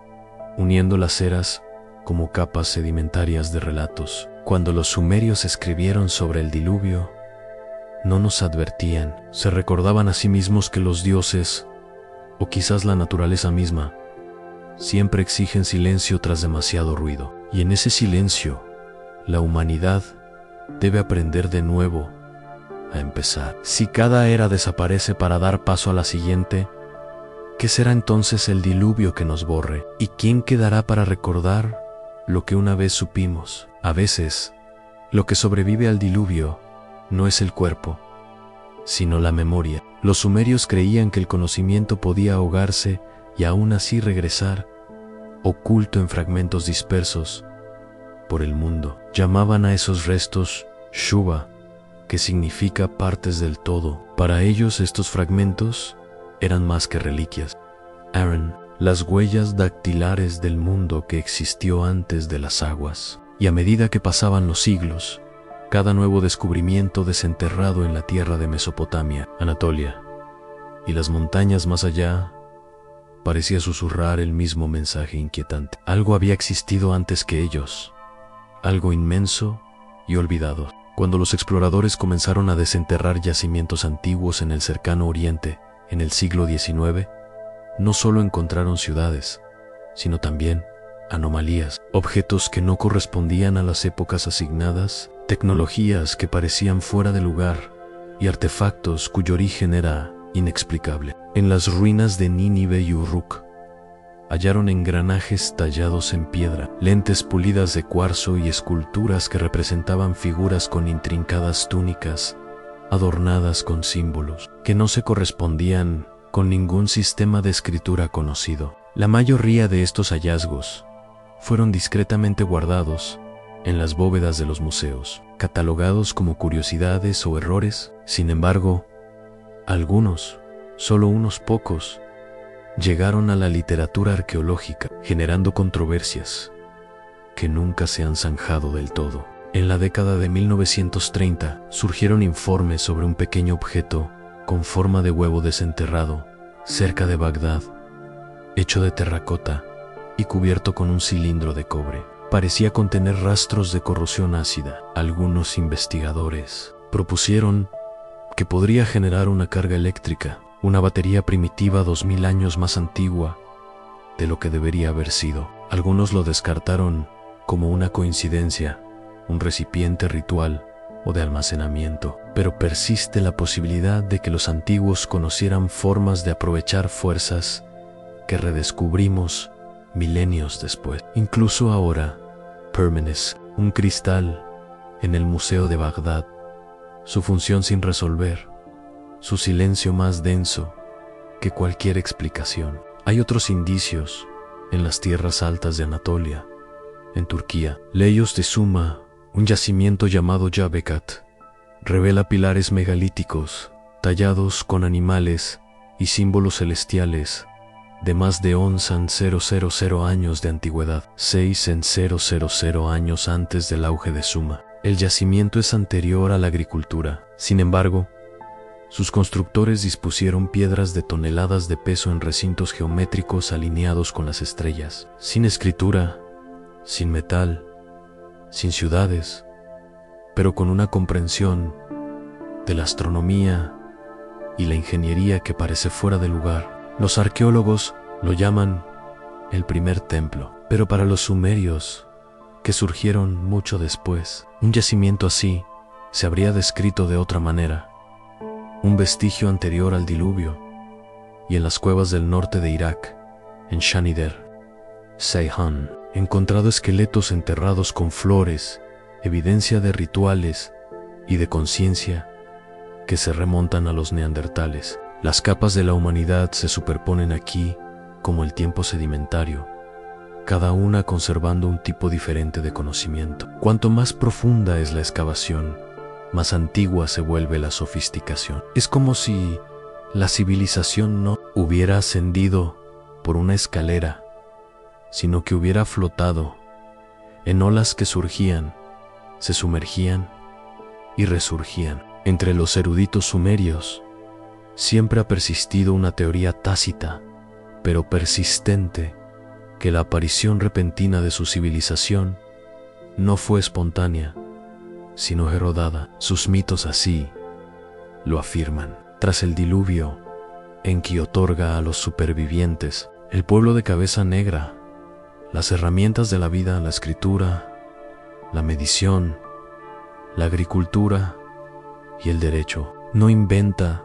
uniendo las eras como capas sedimentarias de relatos. Cuando los sumerios escribieron sobre el diluvio, no nos advertían, se recordaban a sí mismos que los dioses, o quizás la naturaleza misma, siempre exigen silencio tras demasiado ruido. Y en ese silencio, la humanidad debe aprender de nuevo a empezar. Si cada era desaparece para dar paso a la siguiente, ¿qué será entonces el diluvio que nos borre? ¿Y quién quedará para recordar lo que una vez supimos? A veces, lo que sobrevive al diluvio no es el cuerpo, sino la memoria. Los sumerios creían que el conocimiento podía ahogarse y aún así regresar, oculto en fragmentos dispersos por el mundo. Llamaban a esos restos Shuba, que significa partes del todo. Para ellos estos fragmentos eran más que reliquias. Aaron, las huellas dactilares del mundo que existió antes de las aguas. Y a medida que pasaban los siglos, cada nuevo descubrimiento desenterrado en la tierra de Mesopotamia, Anatolia y las montañas más allá, parecía susurrar el mismo mensaje inquietante. Algo había existido antes que ellos, algo inmenso y olvidado. Cuando los exploradores comenzaron a desenterrar yacimientos antiguos en el cercano Oriente en el siglo XIX, no solo encontraron ciudades, sino también anomalías, objetos que no correspondían a las épocas asignadas, tecnologías que parecían fuera de lugar y artefactos cuyo origen era inexplicable. En las ruinas de Nínive y Uruk hallaron engranajes tallados en piedra, lentes pulidas de cuarzo y esculturas que representaban figuras con intrincadas túnicas adornadas con símbolos que no se correspondían con ningún sistema de escritura conocido. La mayoría de estos hallazgos fueron discretamente guardados en las bóvedas de los museos, catalogados como curiosidades o errores. Sin embargo, algunos, solo unos pocos, llegaron a la literatura arqueológica, generando controversias que nunca se han zanjado del todo. En la década de 1930 surgieron informes sobre un pequeño objeto con forma de huevo desenterrado cerca de Bagdad, hecho de terracota y cubierto con un cilindro de cobre. Parecía contener rastros de corrosión ácida. Algunos investigadores propusieron que podría generar una carga eléctrica, una batería primitiva 2000 años más antigua de lo que debería haber sido. Algunos lo descartaron como una coincidencia, un recipiente ritual o de almacenamiento, pero persiste la posibilidad de que los antiguos conocieran formas de aprovechar fuerzas que redescubrimos milenios después. Incluso ahora, Pérmenes, un cristal en el Museo de Bagdad, su función sin resolver, su silencio más denso que cualquier explicación. Hay otros indicios en las tierras altas de Anatolia, en Turquía. Leios de Suma, un yacimiento llamado Göbekli, revela pilares megalíticos tallados con animales y símbolos celestiales de más de 11 en 000 años de antigüedad, 6 en 000 años antes del auge de Suma. El yacimiento es anterior a la agricultura. Sin embargo, sus constructores dispusieron piedras de toneladas de peso en recintos geométricos alineados con las estrellas, sin escritura, sin metal, sin ciudades, pero con una comprensión de la astronomía y la ingeniería que parece fuera de lugar. Los arqueólogos lo llaman el primer templo, pero para los sumerios, que surgieron mucho después, un yacimiento así se habría descrito de otra manera, un vestigio anterior al diluvio. Y en las cuevas del norte de Irak, en Shanider, Seyhan, encontrado esqueletos enterrados con flores, evidencia de rituales y de conciencia que se remontan a los neandertales. Las capas de la humanidad se superponen aquí como el tiempo sedimentario, cada una conservando un tipo diferente de conocimiento. Cuanto más profunda es la excavación, más antigua se vuelve la sofisticación. Es como si la civilización no hubiera ascendido por una escalera, sino que hubiera flotado en olas que surgían, se sumergían y resurgían. Entre los eruditos sumerios siempre ha persistido una teoría tácita, pero persistente, que la aparición repentina de su civilización no fue espontánea, sino rodada. Sus mitos así lo afirman. Tras el diluvio, Enki otorga a los supervivientes, el pueblo de cabeza negra, las herramientas de la vida, la escritura, la medición, la agricultura y el derecho. No inventa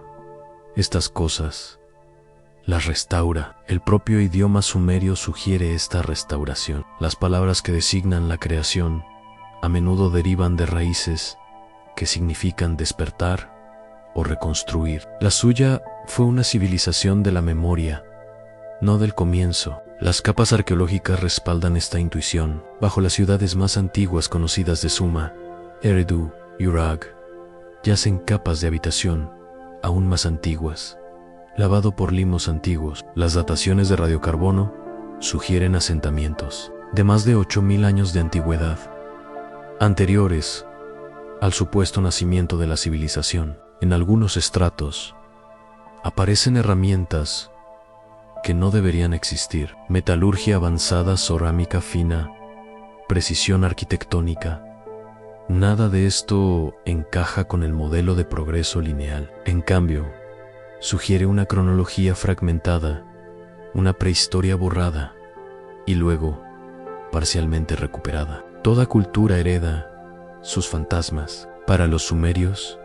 estas cosas, las restaura. El propio idioma sumerio sugiere esta restauración. Las palabras que designan la creación a menudo derivan de raíces que significan despertar o reconstruir. La suya fue una civilización de la memoria, no del comienzo. Las capas arqueológicas respaldan esta intuición. Bajo las ciudades más antiguas conocidas de Suma, Eridu y Urag, yacen capas de habitación aún más antiguas, lavado por limos antiguos. Las dataciones de radiocarbono sugieren asentamientos de más de 8000 años de antigüedad, anteriores al supuesto nacimiento de la civilización. En algunos estratos aparecen herramientas que no deberían existir: metalurgia avanzada, cerámica fina, precisión arquitectónica. Nada de esto encaja con el modelo de progreso lineal. En cambio, sugiere una cronología fragmentada, una prehistoria borrada y luego parcialmente recuperada. Toda cultura hereda sus fantasmas. Para los sumerios,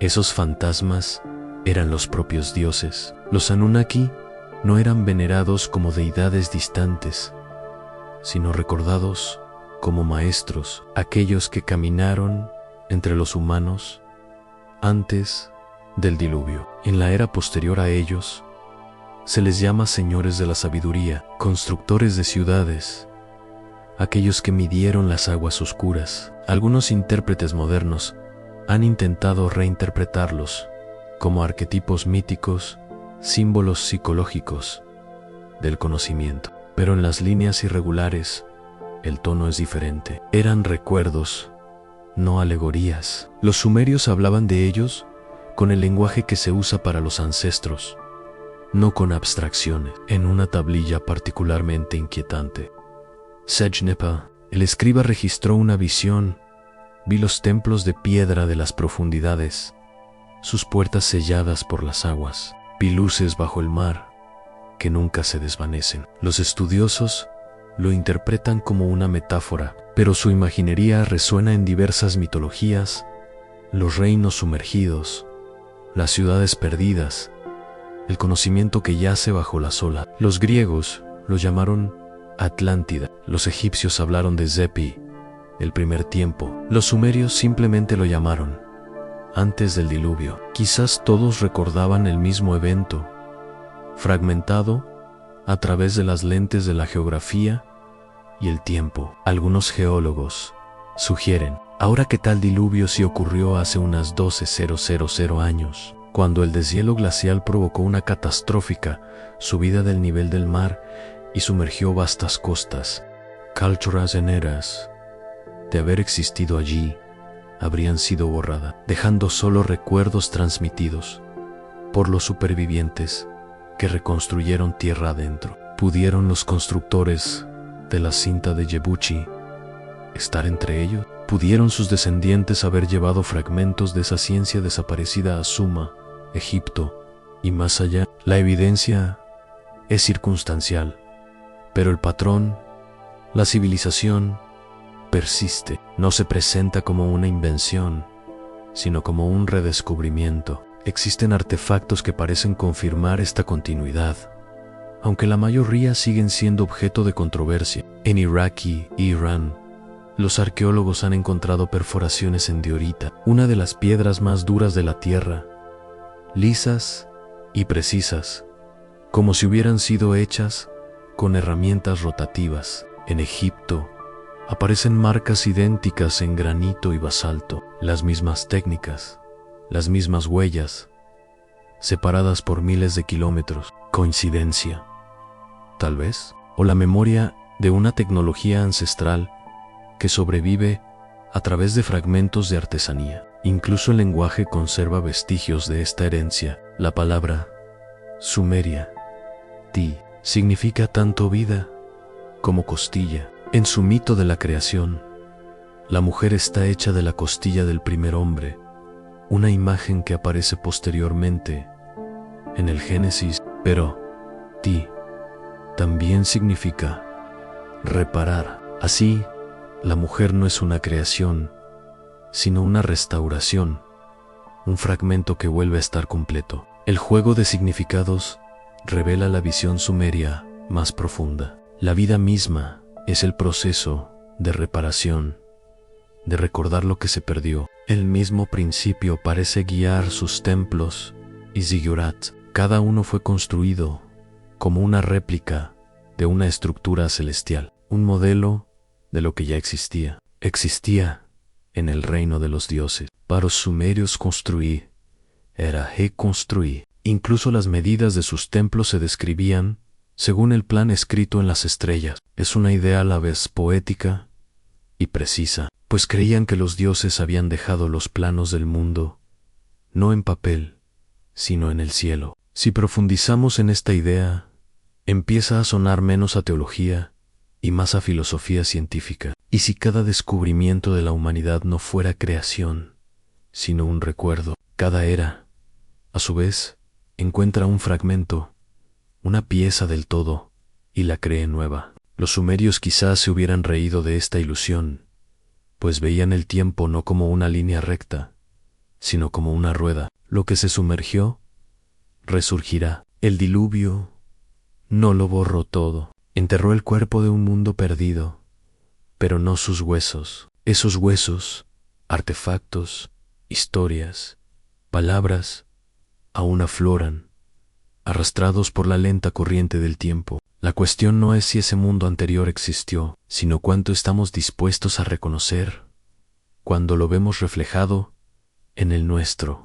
esos fantasmas eran los propios dioses. Los Anunnaki no eran venerados como deidades distantes, sino recordados como maestros, aquellos que caminaron entre los humanos antes del diluvio. En la era posterior a ellos, se les llama señores de la sabiduría, constructores de ciudades, aquellos que midieron las aguas oscuras. Algunos intérpretes modernos han intentado reinterpretarlos como arquetipos míticos, símbolos psicológicos del conocimiento. Pero en las líneas irregulares, el tono es diferente. Eran recuerdos, no alegorías. Los sumerios hablaban de ellos con el lenguaje que se usa para los ancestros, no con abstracciones. En una tablilla particularmente inquietante, Sejnepa, el escriba, registró una visión. Vi los templos de piedra de las profundidades, sus puertas selladas por las aguas. Vi luces bajo el mar que nunca se desvanecen. Los estudiosos lo interpretan como una metáfora, pero su imaginería resuena en diversas mitologías: los reinos sumergidos, las ciudades perdidas, el conocimiento que yace bajo las olas. Los griegos lo llamaron Atlántida, los egipcios hablaron de Zepi, el primer tiempo. Los sumerios simplemente lo llamaron antes del diluvio. Quizás todos recordaban el mismo evento, fragmentado a través de las lentes de la geografía y el tiempo. Algunos geólogos sugieren, ahora que tal diluvio sí ocurrió hace unas 12.000 años, cuando el deshielo glacial provocó una catastrófica subida del nivel del mar y sumergió vastas costas. Culturas enteras de haber existido allí habrían sido borradas, dejando solo recuerdos transmitidos por los supervivientes que reconstruyeron tierra adentro. ¿Pudieron los constructores de la cinta de Yebuchi estar entre ellos? ¿Pudieron sus descendientes haber llevado fragmentos de esa ciencia desaparecida a Suma, Egipto y más allá? La evidencia es circunstancial, pero el patrón, la civilización, persiste. No se presenta como una invención, sino como un redescubrimiento. Existen artefactos que parecen confirmar esta continuidad, aunque la mayoría siguen siendo objeto de controversia. En Irak y Irán, los arqueólogos han encontrado perforaciones en diorita, una de las piedras más duras de la tierra, lisas y precisas, como si hubieran sido hechas con herramientas rotativas. En Egipto aparecen marcas idénticas en granito y basalto, las mismas técnicas, las mismas huellas, separadas por miles de kilómetros. ¿Coincidencia? Tal vez. ¿O la memoria de una tecnología ancestral que sobrevive a través de fragmentos de artesanía? Incluso el lenguaje conserva vestigios de esta herencia. La palabra sumeria, Ti, significa tanto vida como costilla. En su mito de la creación, la mujer está hecha de la costilla del primer hombre, una imagen que aparece posteriormente en el Génesis, pero ti también significa reparar. Así, la mujer no es una creación, sino una restauración, un fragmento que vuelve a estar completo. El juego de significados revela la visión sumeria más profunda. La vida misma es el proceso de reparación, de recordar lo que se perdió. El mismo principio parece guiar sus templos y zigurat. Cada uno fue construido como una réplica de una estructura celestial, un modelo de lo que ya existía. Existía en el reino de los dioses. Para los sumerios construir era reconstruir. Incluso las medidas de sus templos se describían según el plan escrito en las estrellas. Es una idea a la vez poética y precisa, pues creían que los dioses habían dejado los planos del mundo, no en papel, sino en el cielo. Si profundizamos en esta idea, empieza a sonar menos a teología y más a filosofía científica. Y si cada descubrimiento de la humanidad no fuera creación, sino un recuerdo, cada era, a su vez, encuentra un fragmento, una pieza del todo, y la cree nueva. Los sumerios quizás se hubieran reído de esta ilusión, pues veían el tiempo no como una línea recta, sino como una rueda. Lo que se sumergió, resurgirá. El diluvio no lo borró todo. Enterró el cuerpo de un mundo perdido, pero no sus huesos. Esos huesos, artefactos, historias, palabras, aún afloran, arrastrados por la lenta corriente del tiempo. La cuestión no es si ese mundo anterior existió, sino cuánto estamos dispuestos a reconocer cuando lo vemos reflejado en el nuestro.